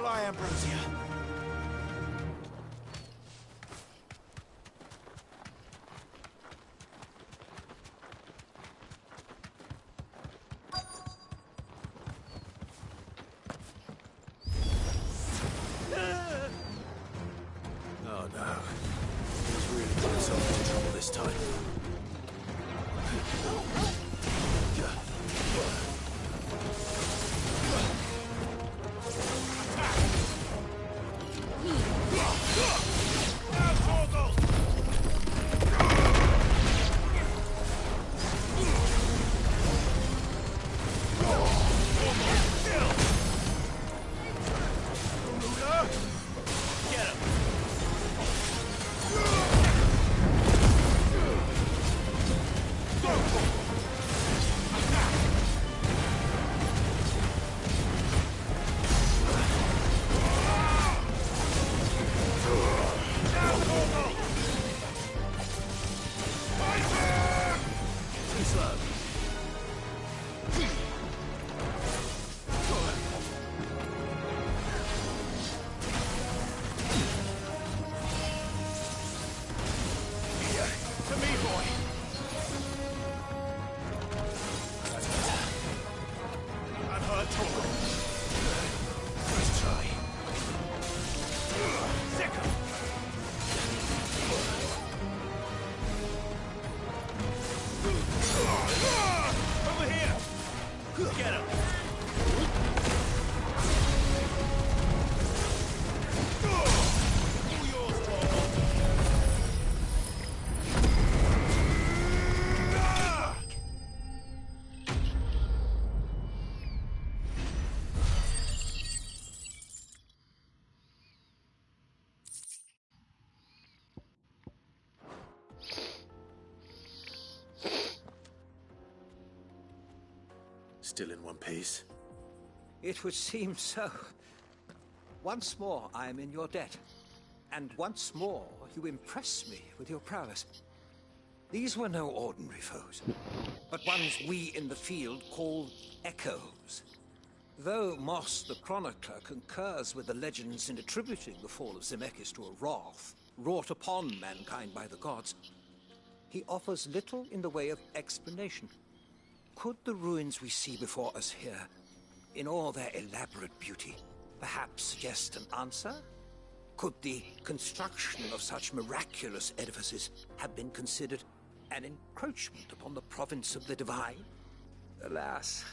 Fly, Ambrosia. Oh no. He's really got himself into trouble this time. Get him! Still in one piece? It would seem so. Once more, I am in your debt. And once more, you impress me with your prowess. These were no ordinary foes, but ones we in the field call echoes. Though Moss the Chronicler concurs with the legends in attributing the fall of Zemeckis to a wrath wrought upon mankind by the gods, he offers little in the way of explanation. Could the ruins we see before us here, in all their elaborate beauty, perhaps suggest an answer? Could the construction of such miraculous edifices have been considered an encroachment upon the province of the divine? Alas,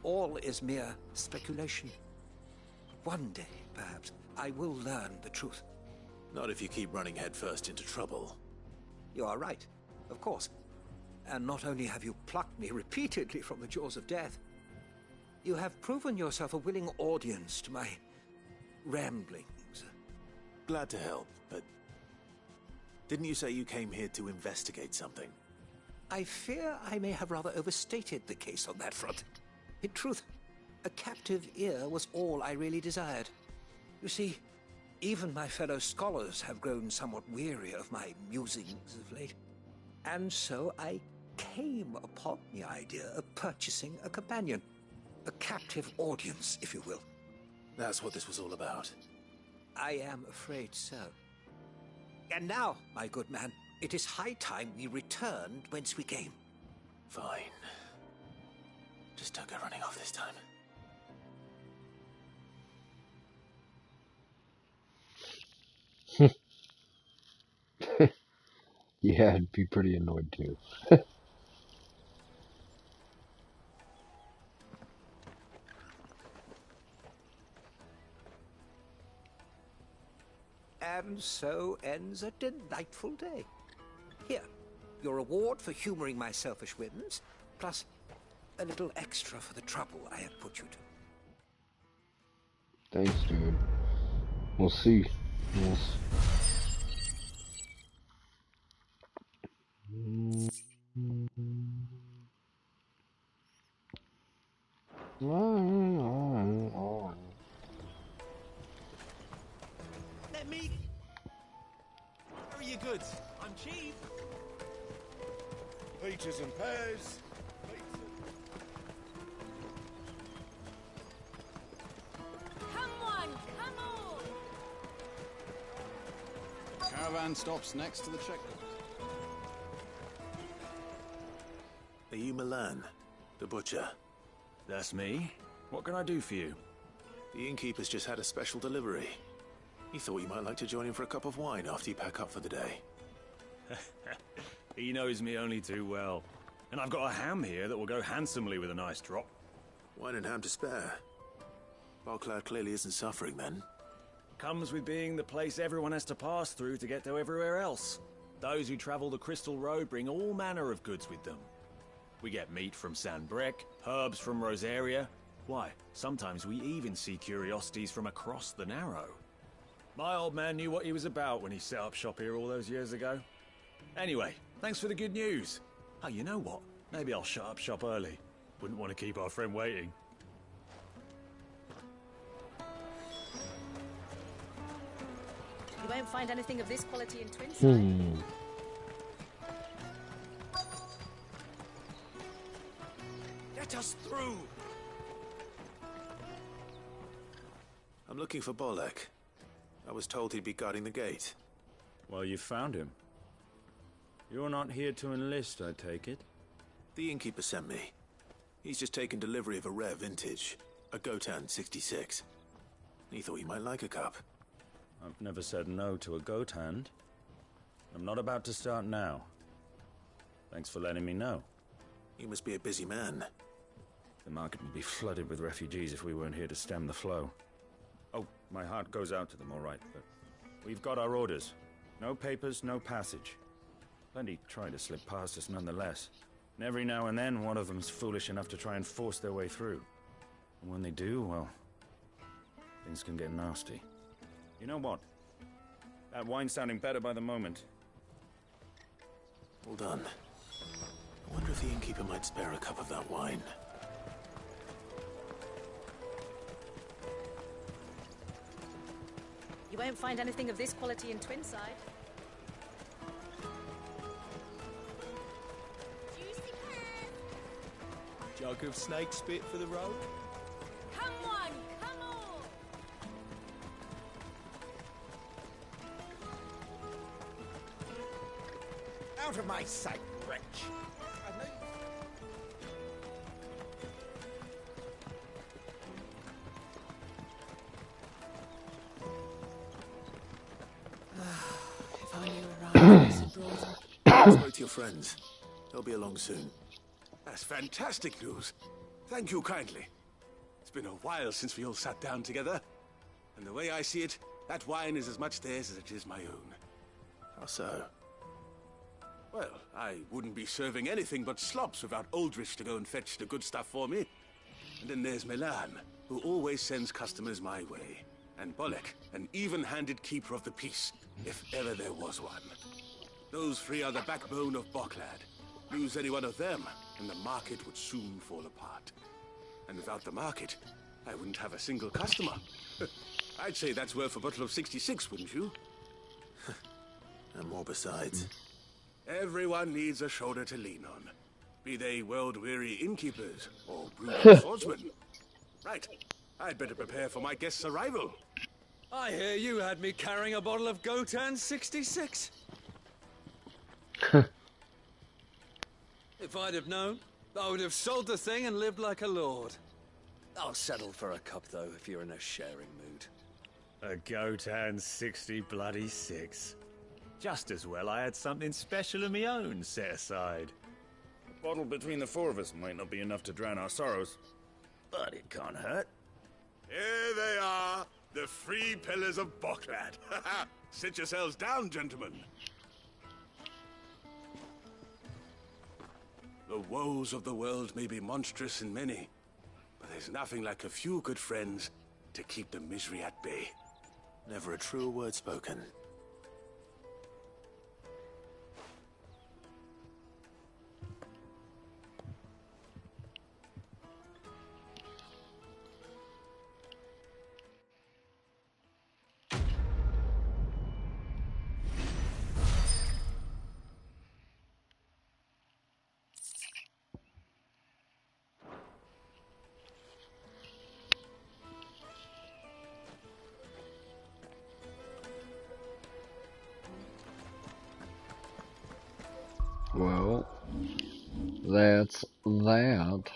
all is mere speculation. One day, perhaps, I will learn the truth. Not if you keep running headfirst into trouble. You are right, of course. And not only have you plucked me repeatedly from the jaws of death, you have proven yourself a willing audience to my ramblings. Glad to help, but didn't you say you came here to investigate something? I fear I may have rather overstated the case on that front. In truth, a captive ear was all I really desired. You see, even my fellow scholars have grown somewhat weary of my musings of late. And so I came upon the idea of purchasing a companion. A captive audience, if you will. That's what this was all about. I am afraid so. And now, my good man, it is high time we returned whence we came. Fine. Just don't go running off this time. Yeah, I'd be pretty annoyed too. And so ends a delightful day. Here, your reward for humoring my selfish whims, plus a little extra for the trouble I have put you to. Thanks, dude. We'll see. Let me carry your goods. I'm cheap. Peaches and pears. Come on, come on! Caravan stops next to the checkpoint. Are you Milan, the butcher? That's me. What can I do for you? The innkeeper's just had a special delivery. He thought you might like to join him for a cup of wine after you pack up for the day. He knows me only too well. And I've got a ham here that will go handsomely with a nice drop. Wine and ham to spare. Boklad clearly isn't suffering then. Comes with being the place everyone has to pass through to get to everywhere else. Those who travel the Crystal Road bring all manner of goods with them. We get meat from San Brec, herbs from Rosaria. Why, sometimes we even see curiosities from across the Narrow. My old man knew what he was about when he set up shop here all those years ago. Anyway, thanks for the good news. Oh, you know what? Maybe I'll shut up shop early. Wouldn't want to keep our friend waiting. You won't find anything of this quality in Twinside. Let us through! I'm looking for Bolek. I was told he'd be guarding the gate. Well, you found him. You're not here to enlist, I take it? The innkeeper sent me. He's just taken delivery of a rare vintage, a Gotan 66. He thought you might like a cup. I've never said no to a goat hand. I'm not about to start now. Thanks for letting me know. You must be a busy man. The market would be flooded with refugees if we weren't here to stem the flow. Oh, my heart goes out to them, all right, but we've got our orders. No papers, no passage. Plenty try to slip past us nonetheless. And every now and then, one of them's foolish enough to try and force their way through. And when they do, well, things can get nasty. You know what? That wine's sounding better by the moment. Hold on. I wonder if the innkeeper might spare a cup of that wine. You won't find anything of this quality in Twinside. Jug of snake spit for the road? Come on, come on! Out of my sight, wretch! If I knew around this abroad. Spoke to your friends. They'll be along soon. That's fantastic news. Thank you kindly. It's been a while since we all sat down together. And the way I see it, that wine is as much theirs as it is my own. How so? Well, I wouldn't be serving anything but slops without Aldrich to go and fetch the good stuff for me. And then there's Milan, who always sends customers my way. And Bolek, an even-handed keeper of the peace, if ever there was one. Those three are the backbone of Boklad. Lose any one of them, and the market would soon fall apart. And without the market, I wouldn't have a single customer. I'd say that's worth a bottle of 66, wouldn't you? And more besides. Everyone needs a shoulder to lean on. Be they world-weary innkeepers or brutal swordsmen. Right. I'd better prepare for my guest's arrival. I hear you had me carrying a bottle of Gotan 66. If I'd have known, I would have sold the thing and lived like a lord. I'll settle for a cup, though, if you're in a sharing mood. A Gotan 60 Just as well I had something special of my own set aside. A bottle between the four of us might not be enough to drown our sorrows, but it can't hurt. Here they are, the three pillars of Boklad. Sit yourselves down, gentlemen. The woes of the world may be monstrous and many, but there's nothing like a few good friends to keep the misery at bay. Never a truer word spoken. Well, that's that.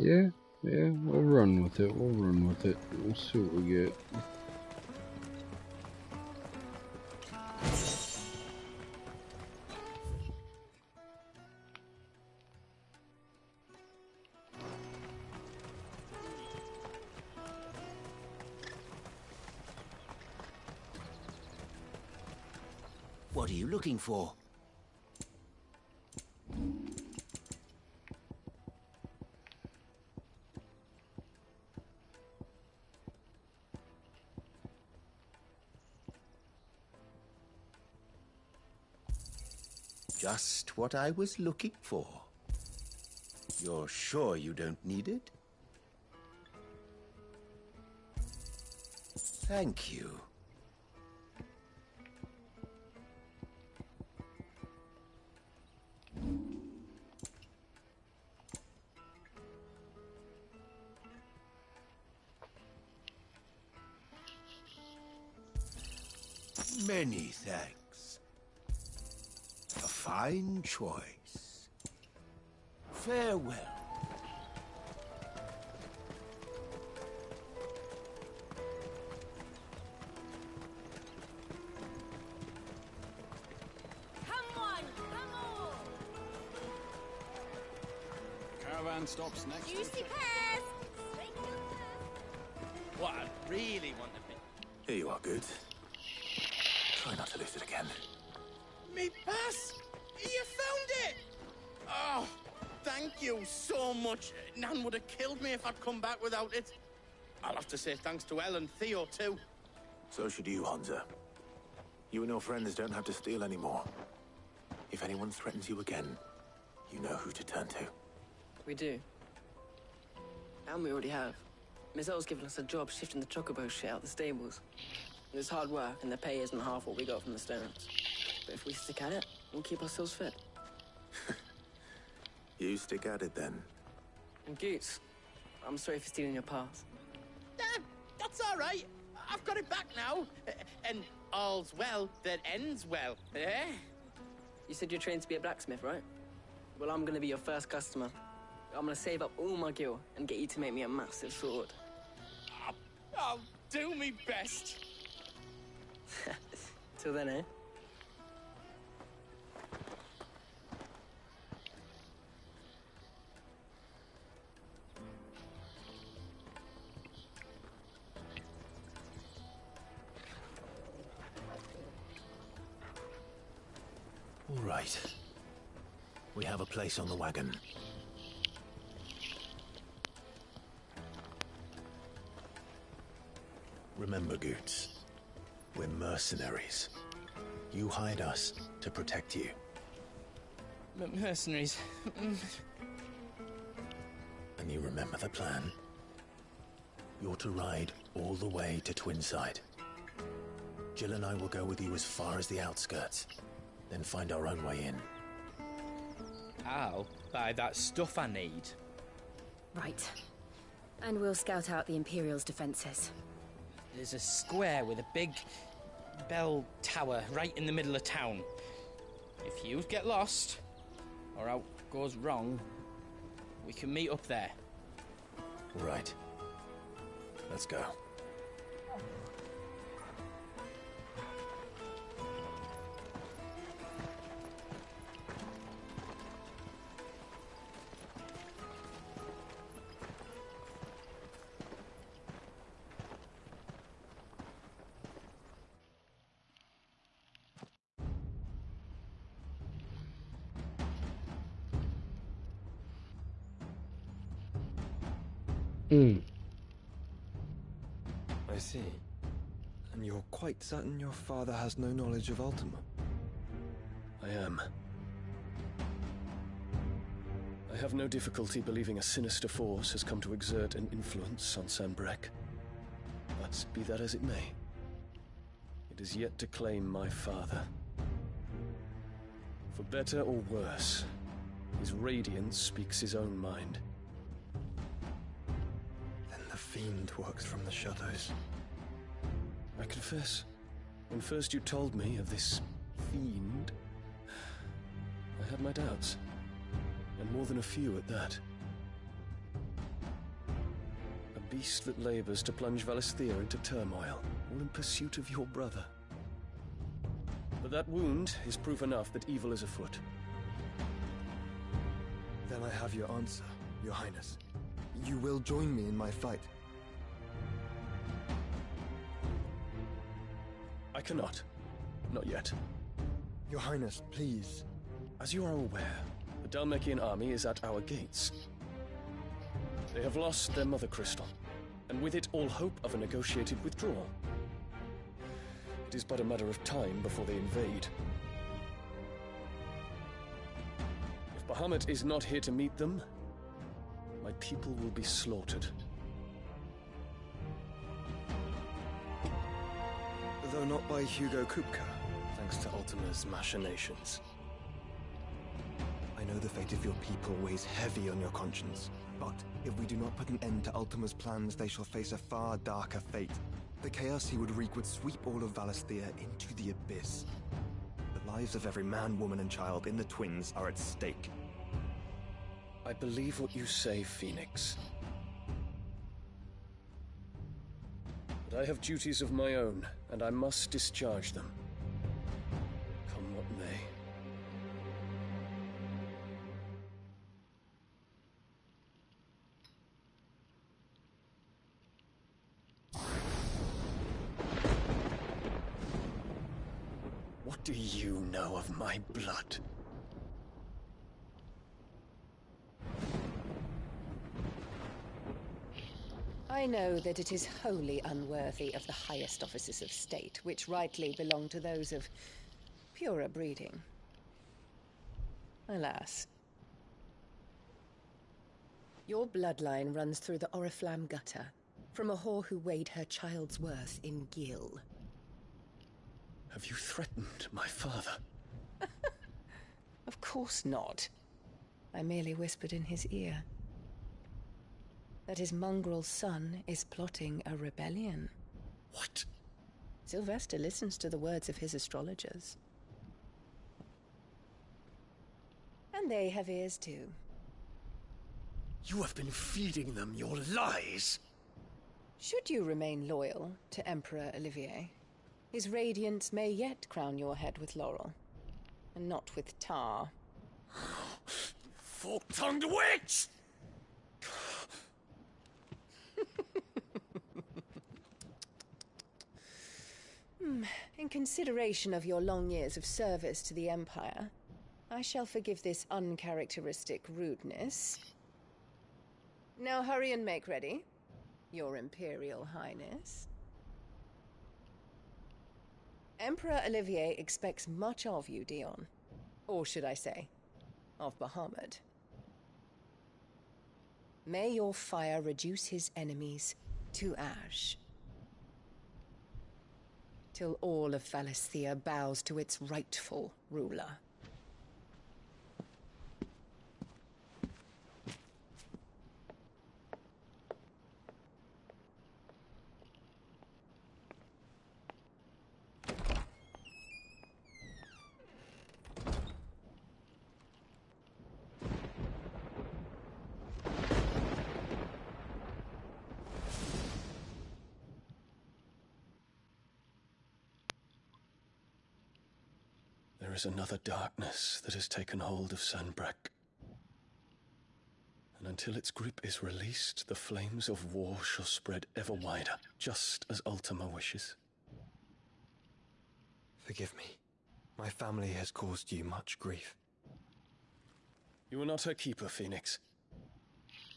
Yeah, we'll run with it. We'll see what we get. What are you looking for? Just what I was looking for. You're sure you don't need it? Thank you. Many thanks. A fine choice. Farewell. Caravan stops next. Juicy pears! What I really want to be. Here you are, Goods. Try not to lose it again. Me pass! You found it! Oh, thank you so much. Nan would have killed me if I'd come back without it. I'll have to say thanks to Elle and Theo, too. So should you, Hansa. You and your friends don't have to steal anymore. If anyone threatens you again, you know who to turn to. We do. And we already have. Miss Elle's given us a job shifting the chocobo shit out the stables. It's hard work, and the pay isn't half what we got from the Stones. But if we stick at it, we'll keep ourselves fit. You stick at it, then. And Goots, I'm sorry for stealing your pass. That's all right. I've got it back now. And all's well that ends well, eh? You said you're trained to be a blacksmith, right? Well, I'm gonna be your first customer. I'm gonna save up all my gil and get you to make me a massive sword. I'll do me best. Till then, eh? All right. We have a place on the wagon. Remember, Goots, we're mercenaries. You hired us to protect you. Mercenaries. And you remember the plan? You're to ride all the way to Twinside. Jill and I will go with you as far as the outskirts, then find our own way in. I'll buy that stuff I need. Right. And we'll scout out the Imperial's defenses. There's a square with a big bell tower right in the middle of town. If you get lost, or out goes wrong, we can meet up there. All right. Let's go. I see. And you're quite certain your father has no knowledge of Ultima? I am. I have no difficulty believing a sinister force has come to exert an influence on Sanbreque. But be that as it may, it is yet to claim my father. For better or worse, his radiance speaks his own mind. Then the fiend works from the shadows. I confess, when first you told me of this fiend, I had my doubts, and more than a few at that. The beast that labors to plunge Valisthea into turmoil, all in pursuit of your brother. But that wound is proof enough that evil is afoot. Then I have your answer, Your Highness. You will join me in my fight. I cannot. Not yet. Your Highness, please. As you are aware, the Dhalmekian army is at our gates. They have lost their mother crystal, and with it all hope of a negotiated withdrawal. It is but a matter of time before they invade. If Bahamut is not here to meet them, my people will be slaughtered. Though not by Hugo Kupka, thanks to Ultima's machinations. I know the fate of your people weighs heavy on your conscience, but if we do not put an end to Ultima's plans, they shall face a far darker fate. The chaos he would wreak would sweep all of Valisthea into the abyss. The lives of every man, woman, and child in the Twins are at stake. I believe what you say, Phoenix. But I have duties of my own, and I must discharge them. Come what may. What do you know of my blood? I know that it is wholly unworthy of the highest offices of state, which rightly belong to those of purer breeding. Alas. Your bloodline runs through the Oriflamme gutter, from a whore who weighed her child's worth in Gil. Have you threatened my father? Of course not. I merely whispered in his ear that his mongrel son is plotting a rebellion. What? Sylvester listens to the words of his astrologers. And they have ears too. You have been feeding them your lies! Should you remain loyal to Emperor Olivier, his radiance may yet crown your head with laurel, and not with tar. Fork-tongued witch! In consideration of your long years of service to the Empire, I shall forgive this uncharacteristic rudeness. Now hurry and make ready, Your Imperial Highness. Emperor Olivier expects much of you, Dion. Or should I say, of Bahamut. May your fire reduce his enemies to ash, till all of Valisthea bows to its rightful ruler. There is another darkness that has taken hold of Sanbreque. And until its grip is released, the flames of war shall spread ever wider, just as Ultima wishes. Forgive me. My family has caused you much grief. You are not her keeper, Phoenix.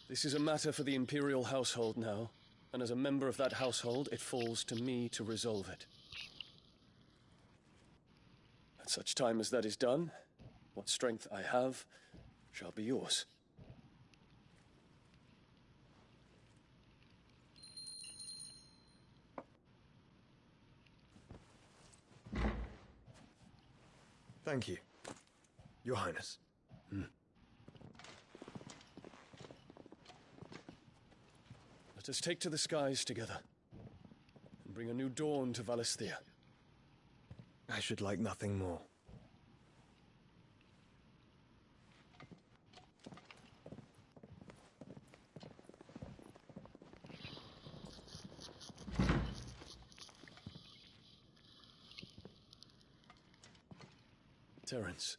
This is a matter for the Imperial household now, and as a member of that household, it falls to me to resolve it. At such time as that is done, what strength I have shall be yours. Thank you, Your Highness. Let us take to the skies together, and bring a new dawn to Valisthea. I should like nothing more. Terence.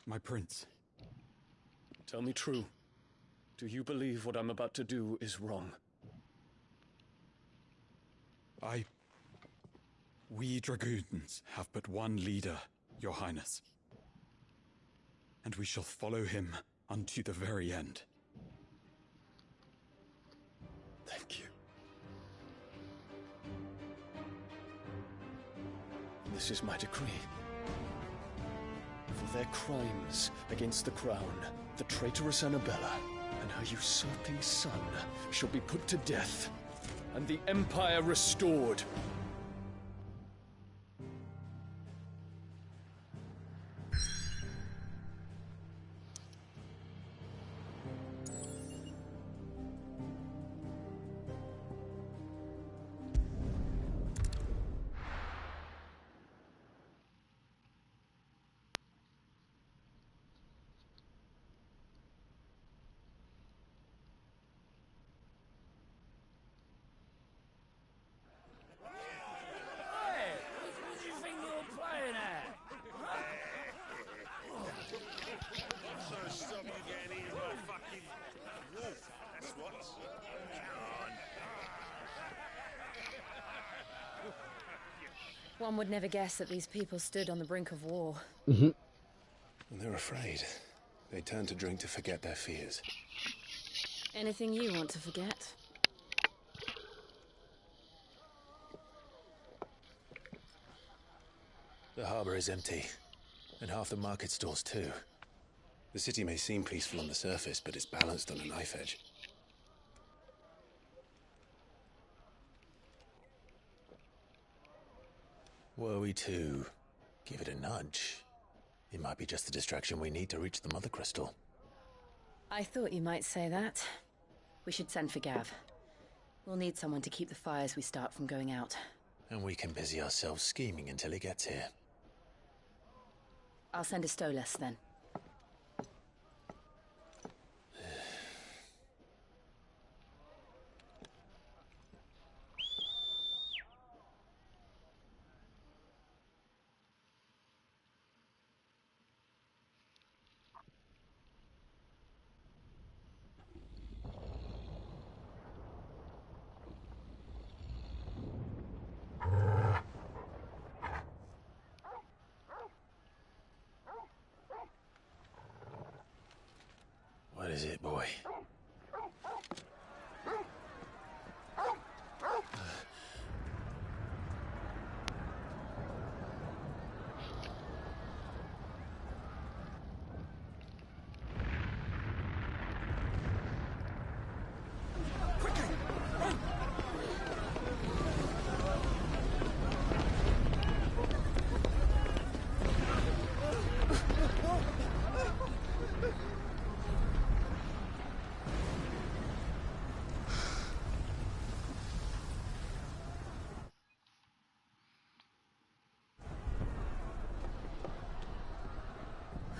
My prince. Tell me true. Do you believe what I'm about to do is wrong? We dragoons have but one leader, Your Highness. And we shall follow him unto the very end. Thank you. This is my decree. For their crimes against the crown, the traitorous Annabella and her usurping son shall be put to death, and the Empire restored. One would never guess that these people stood on the brink of war. When they're afraid, they turn to drink to forget their fears. Anything you want to forget? The harbor is empty, and half the market stalls too. The city may seem peaceful on the surface, but it's balanced on a knife edge. Were we to give it a nudge, it might be just the distraction we need to reach the Mother Crystal. I thought you might say that. We should send for Gav. We'll need someone to keep the fires we start from going out. And we can busy ourselves scheming until he gets here. I'll send a Stolas then. What is it, boy?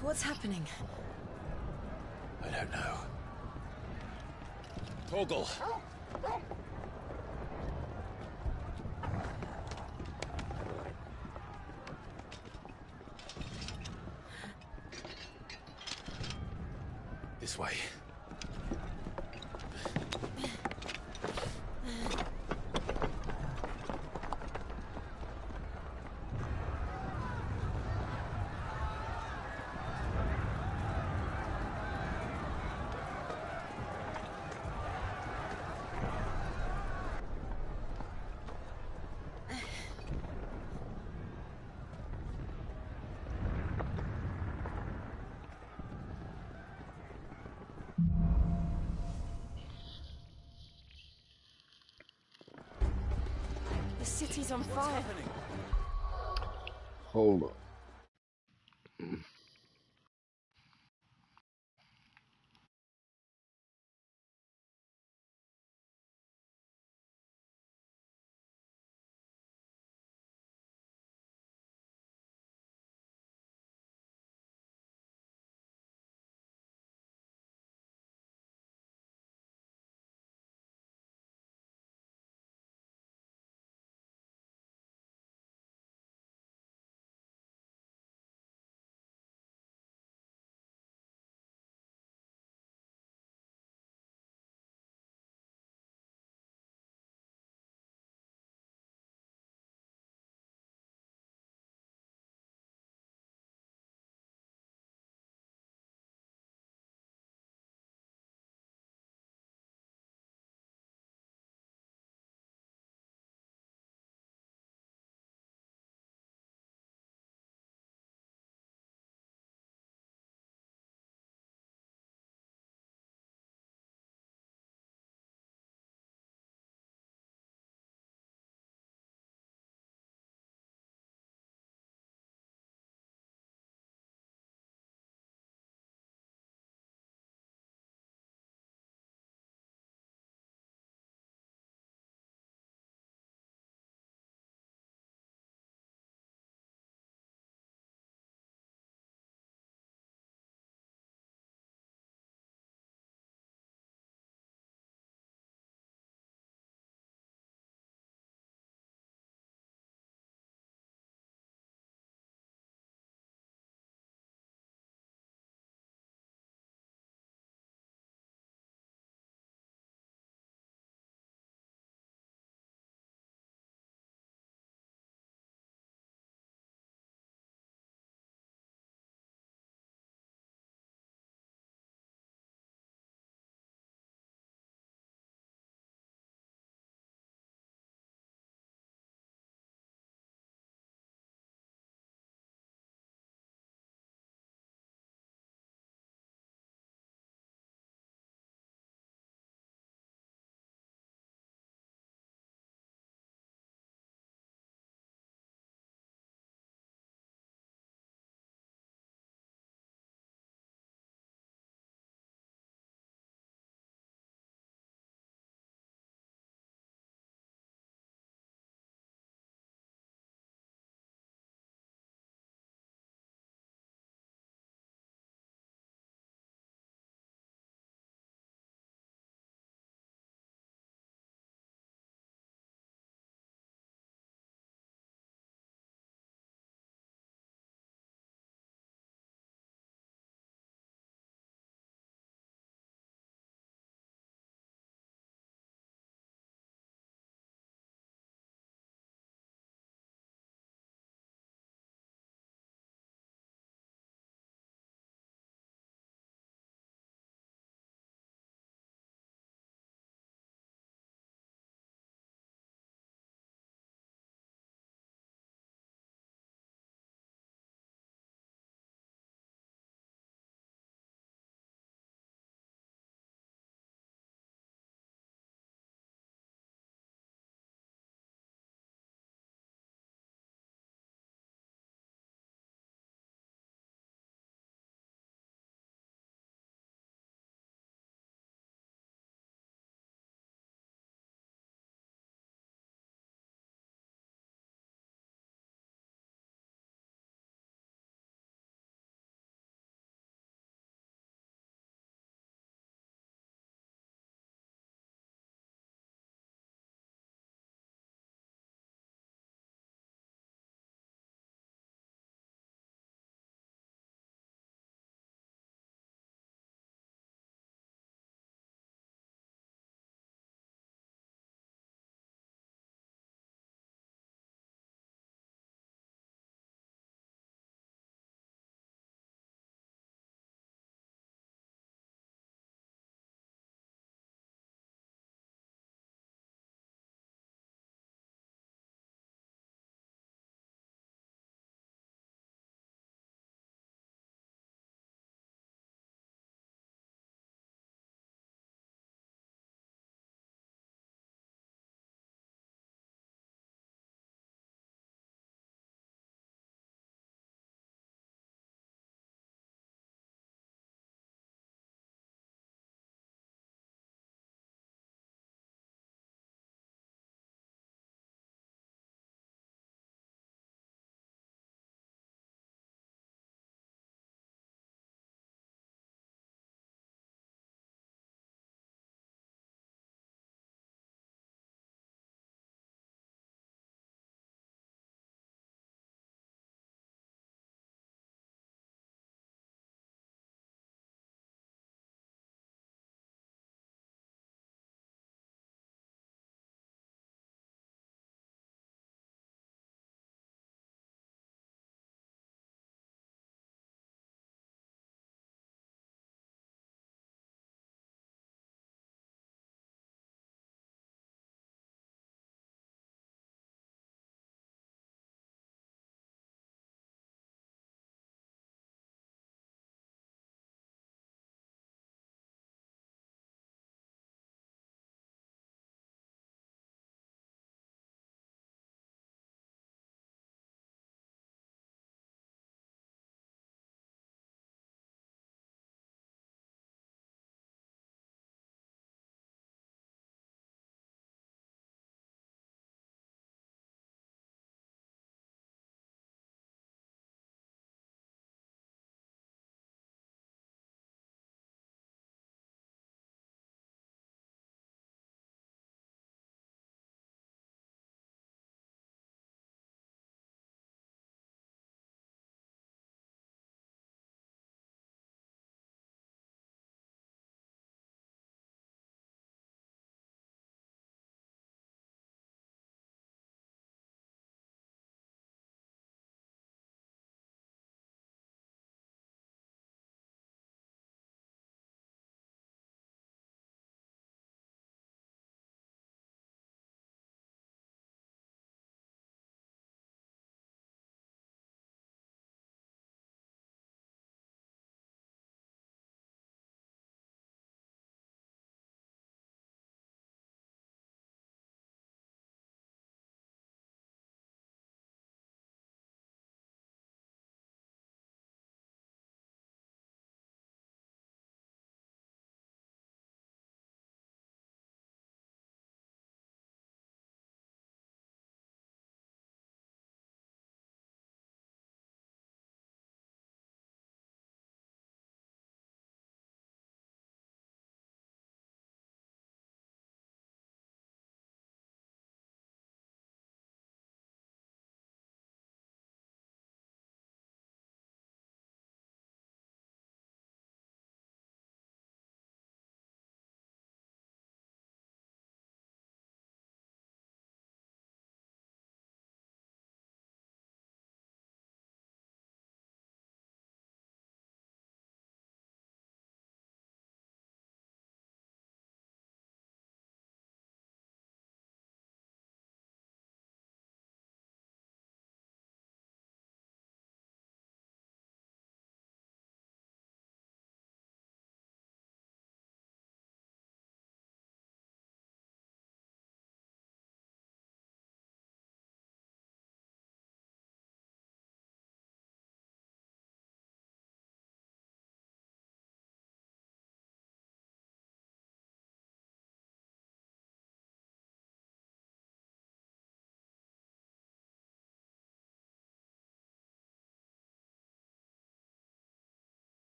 What's happening? I don't know. Torgal! This way. The city's on fire. Hold on.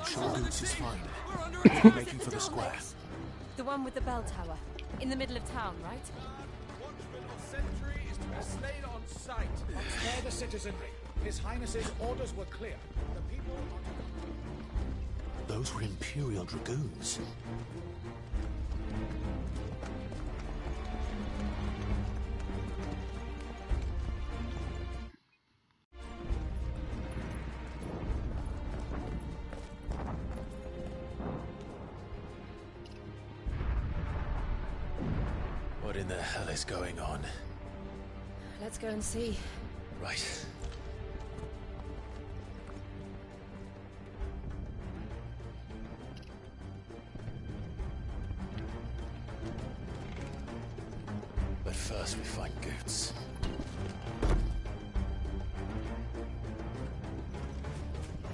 sure Goots is fine. We're making for the square. The one with the bell tower. In the middle of town, right? Watchman or sentry is to be slain on sight. Spare the citizenry. His Highness's orders were clear. The people are... Those were Imperial Dragoons. What in the hell is going on? Let's go and see. Right. But first we find Goots.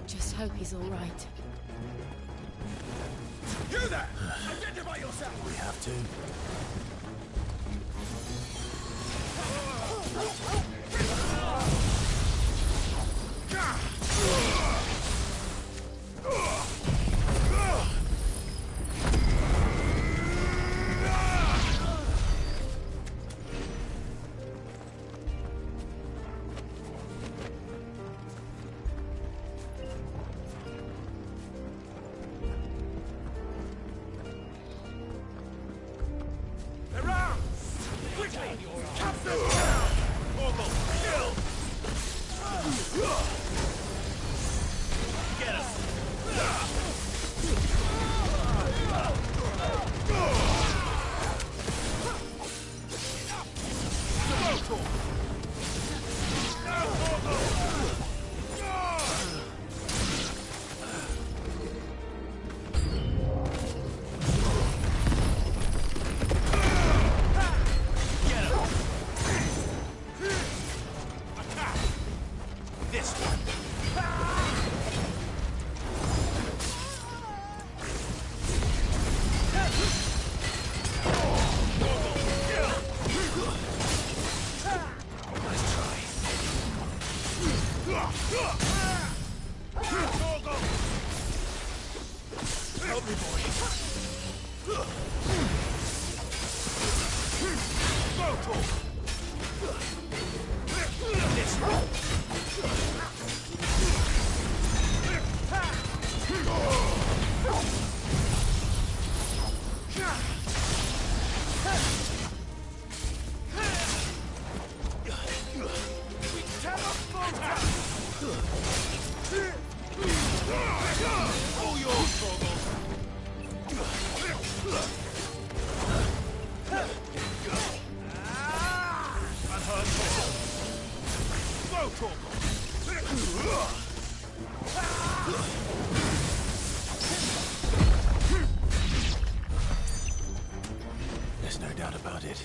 Just hope he's all right. You there! Identify yourself! We have to. Around! Quickly! Capture them! Orville, kill! Get us! This one. Help me, boy. Go, Tor. This one. All yours, Torgal. Unheard Torgal. Go, Torgal. There's no doubt about it.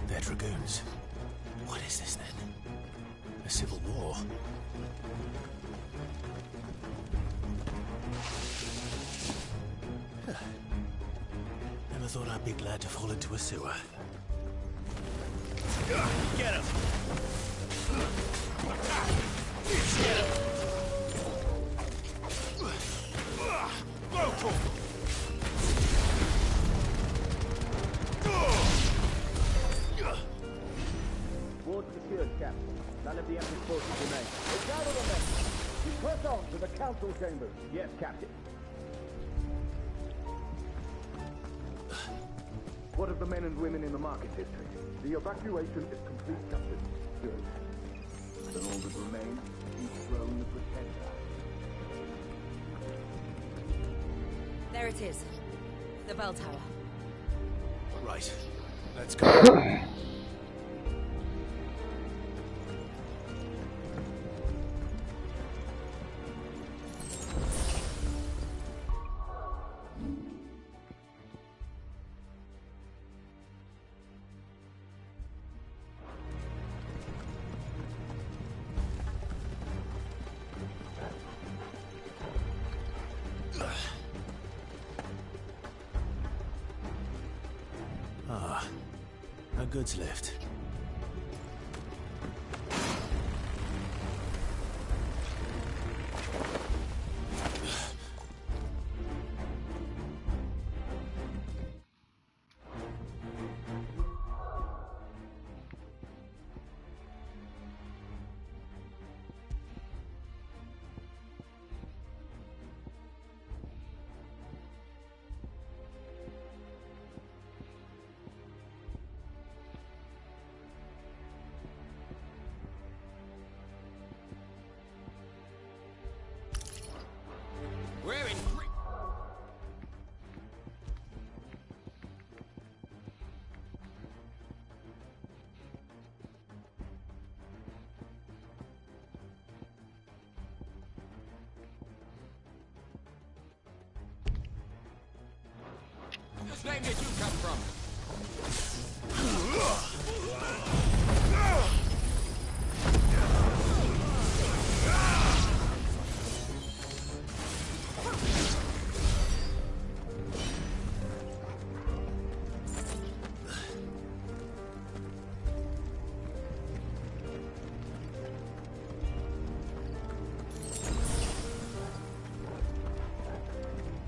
They're Dragoons. What is this then? A civil war? Huh. Never thought I'd be glad to fall into a sewer. Get him! Get him! Go, Torgal! Ward secured, Captain. None of the Emperor's forces remain. Gather the men! You press on to the council chambers. Yes, Captain. What of the men and women in the market district? The evacuation is complete, Captain. Good. Then all that remains is dethrone the Pretender. There it is. The bell tower. Right. Let's go. Ah, a goods lift. Whose name did you come from?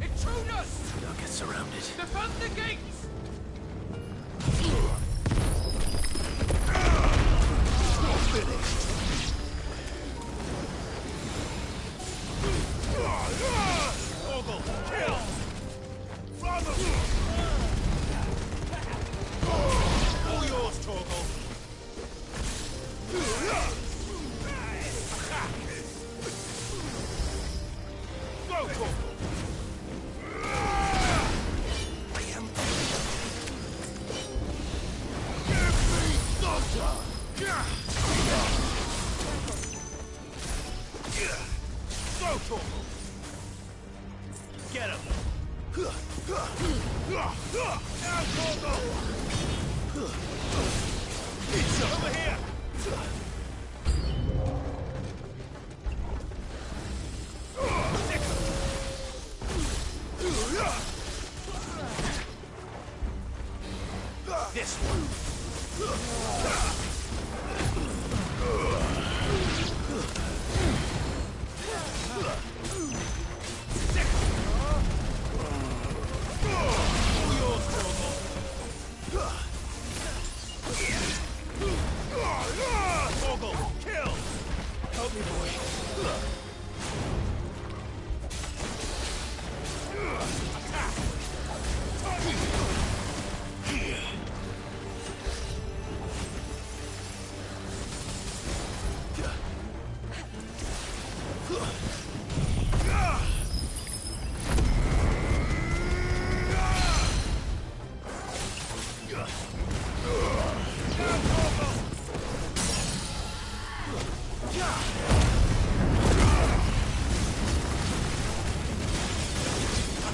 Intruders! Don't get surrounded. Defend the gates! Torgal, kill! Father! All yours, Torgal. Go, Torgal! I am... Give me Doctor! Go, Torgal! Get him! Now, Torgal! It's over here! This one. All yours, Torgal. Torgal, kill! Help me, boy.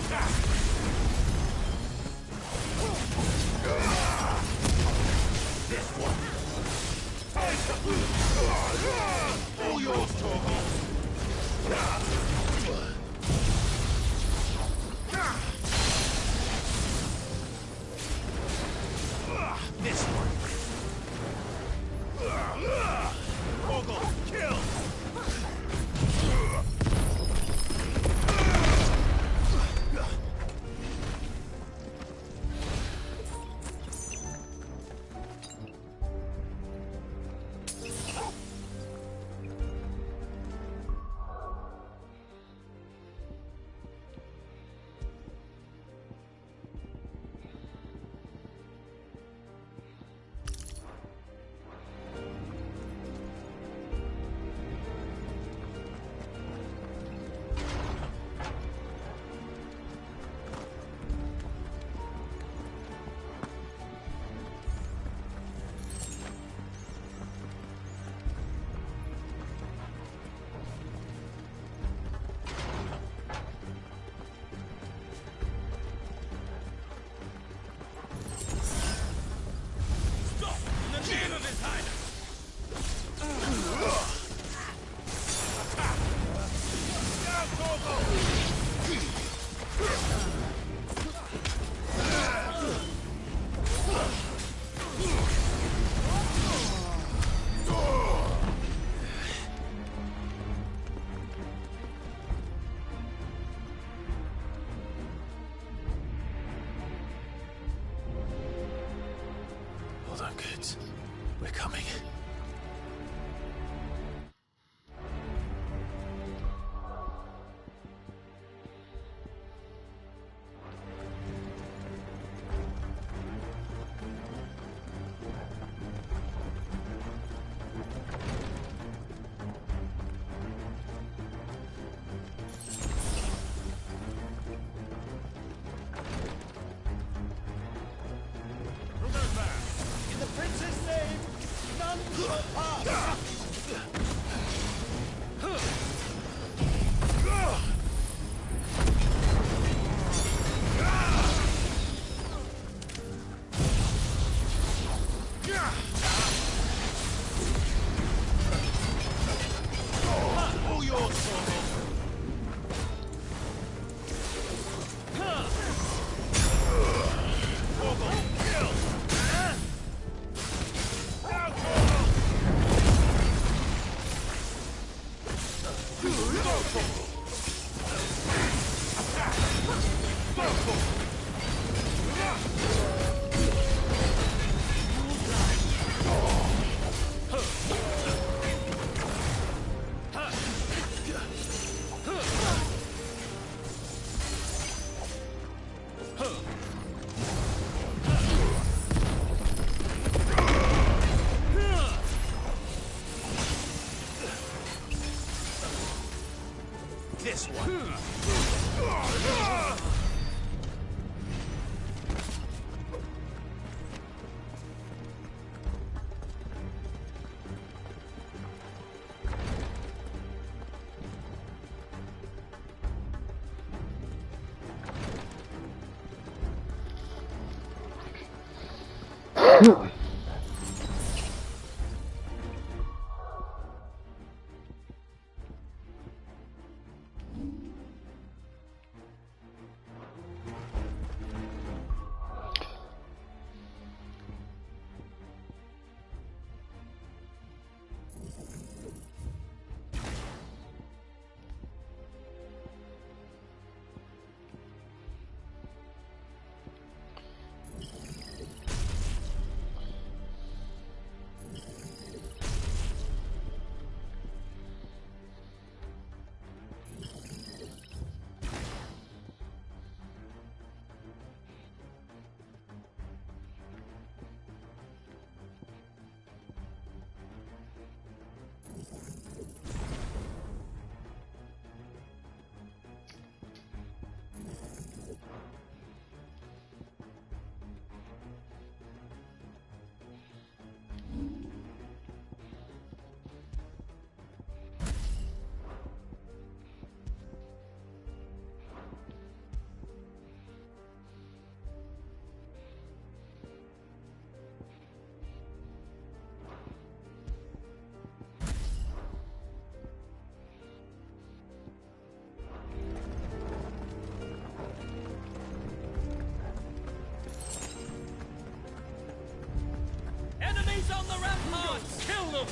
Attack! All yours, Torgal. This one. Torgal, kill. Hold on, kids. We're coming. In the prince's name, none This one. Enemies on the ramparts! Kill them!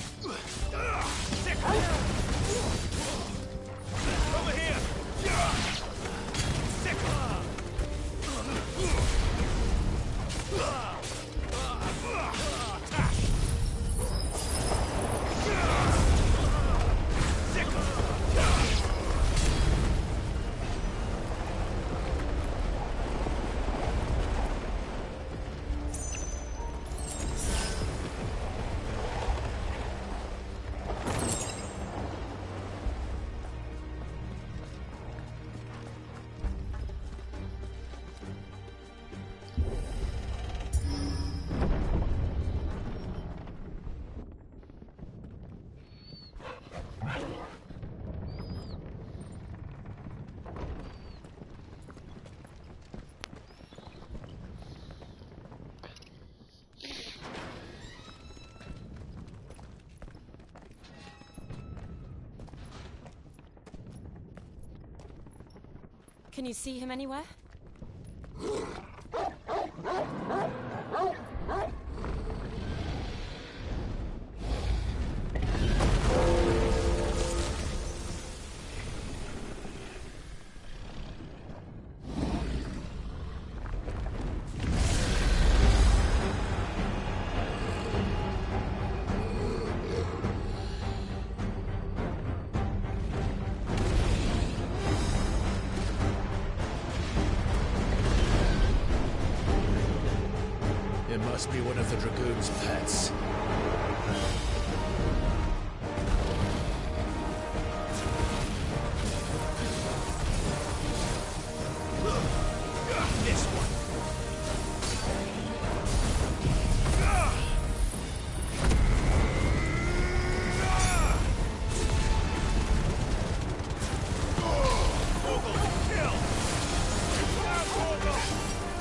Over here! Can you see him anywhere? It must be one of the Dragoon's pets. This one.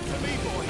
To me, boy.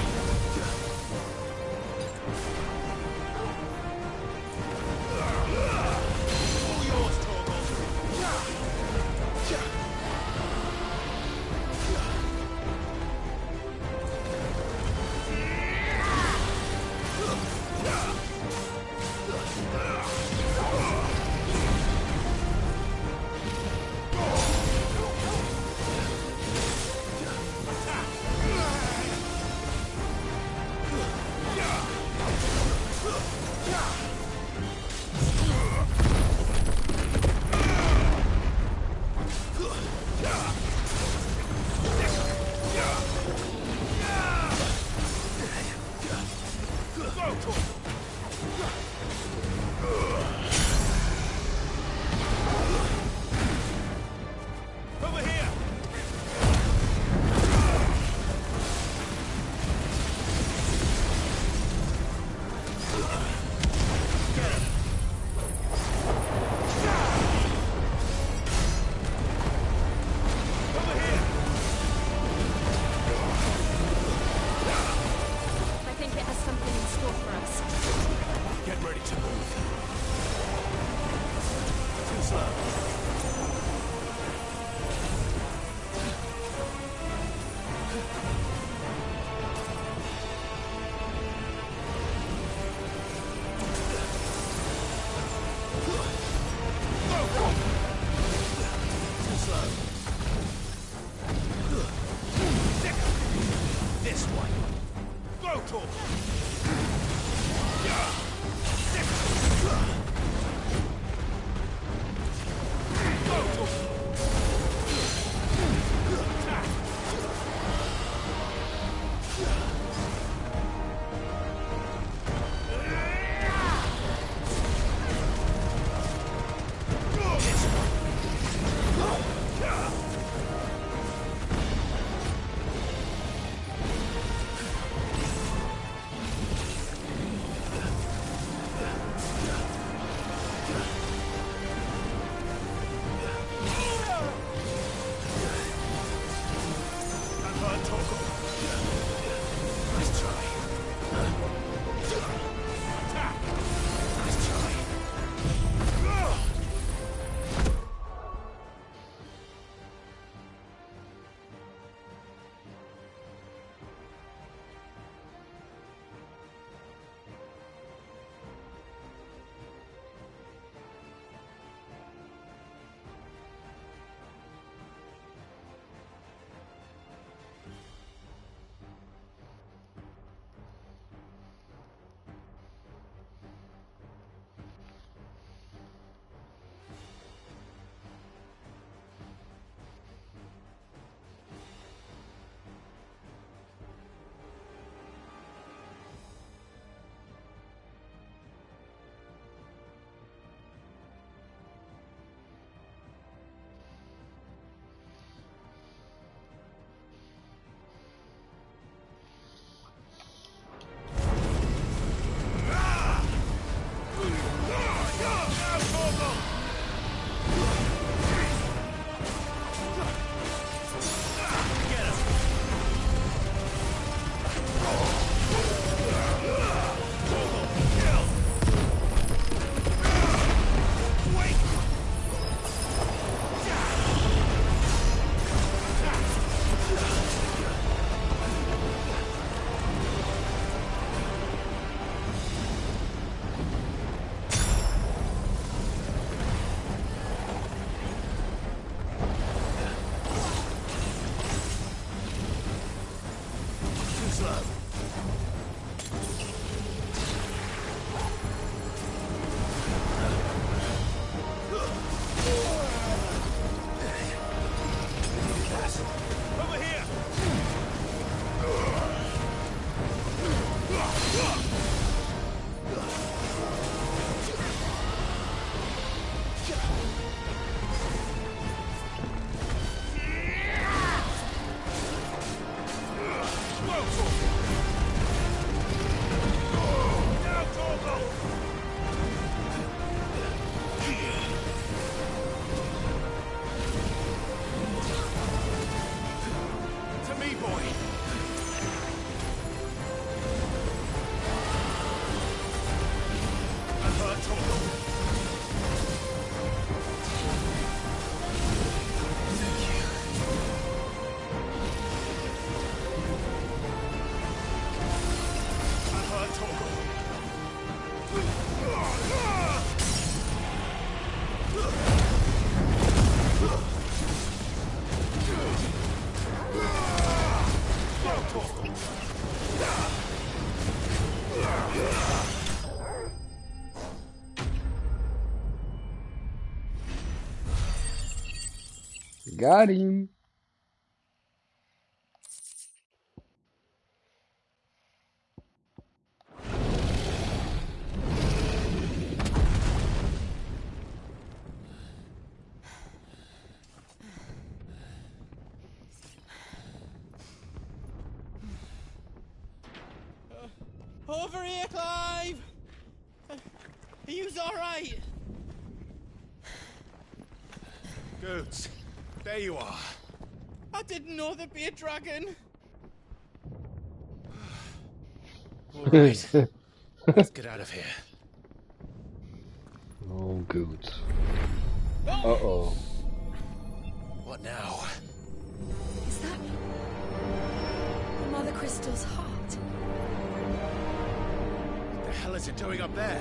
Got him. Over here, Clive! Are you alright? Goats, there you are. I didn't know there'd be a dragon. All right, let's get out of here. Oh, Goats. Uh-oh. What now? Is that Mother Crystal's heart? What the hell is it doing up there?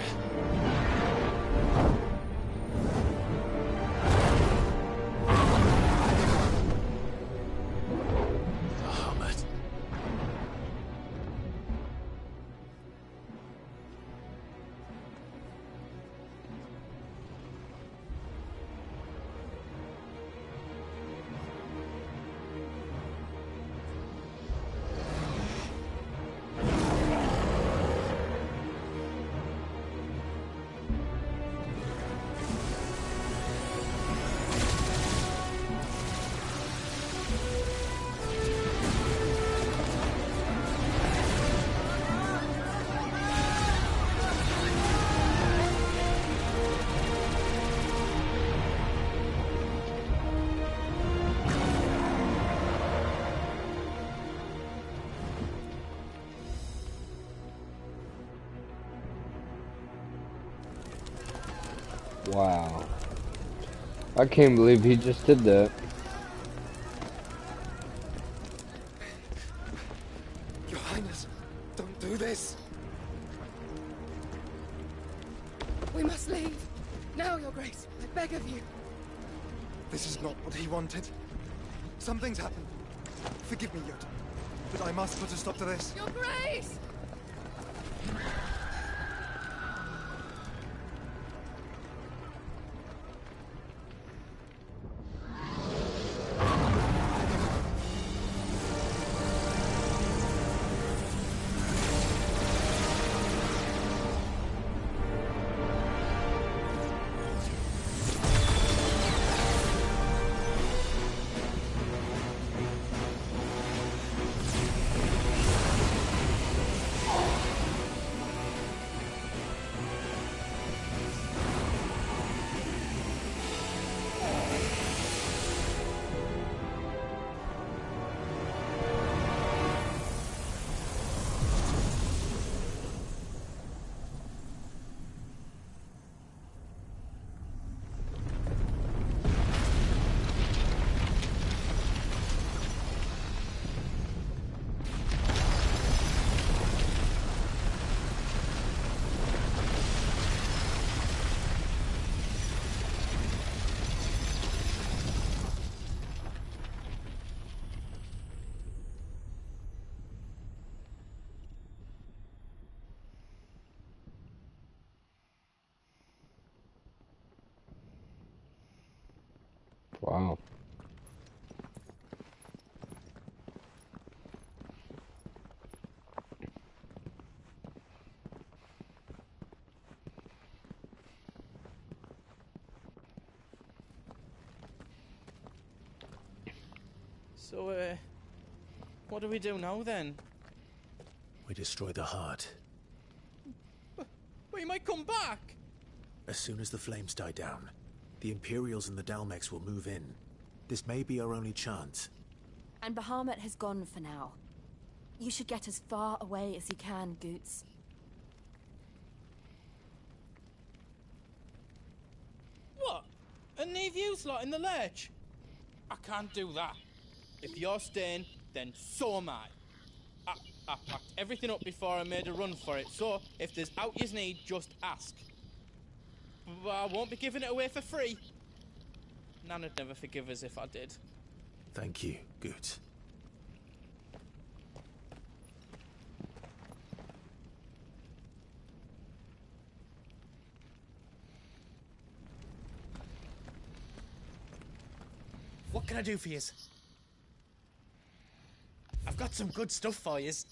Wow. I can't believe he just did that. Your Highness, don't do this. We must leave. Now, Your Grace. I beg of you. This is not what he wanted. Something's happened. Forgive me, Yoda, but I must put a stop to this. Your Grace! Wow. So, what do we do now then? We destroy the heart. We might come back! As soon as the flames die down, the Imperials and the Dalmex will move in. This may be our only chance. And Bahamut has gone for now. You should get as far away as you can, Goots. What? And leave you lot in the lurch? I can't do that. If you're staying, then so am I. I packed everything up before I made a run for it, so if there's out yous need, just ask. But I won't be giving it away for free. Nana'd never forgive us if I did. Thank you, Goots. What can I do for yous? I've got some good stuff for yous.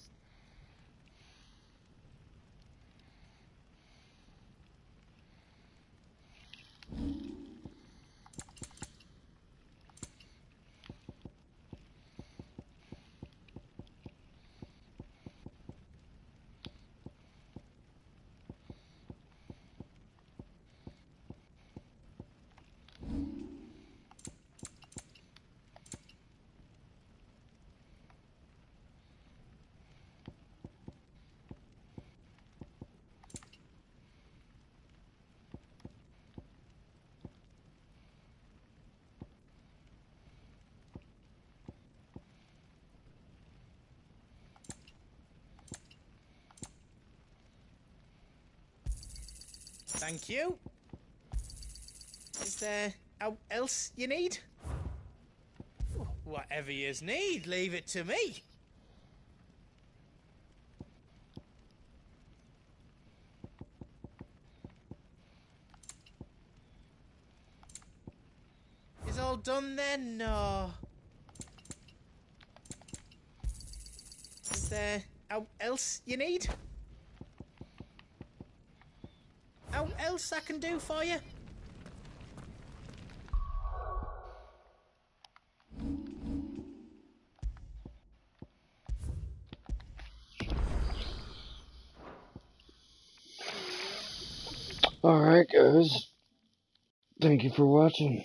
Thank you. Is there else you need? Whatever yous need, leave it to me. Is all done then? No. Is there else you need? How else I can do for you? Alright guys, thank you for watching.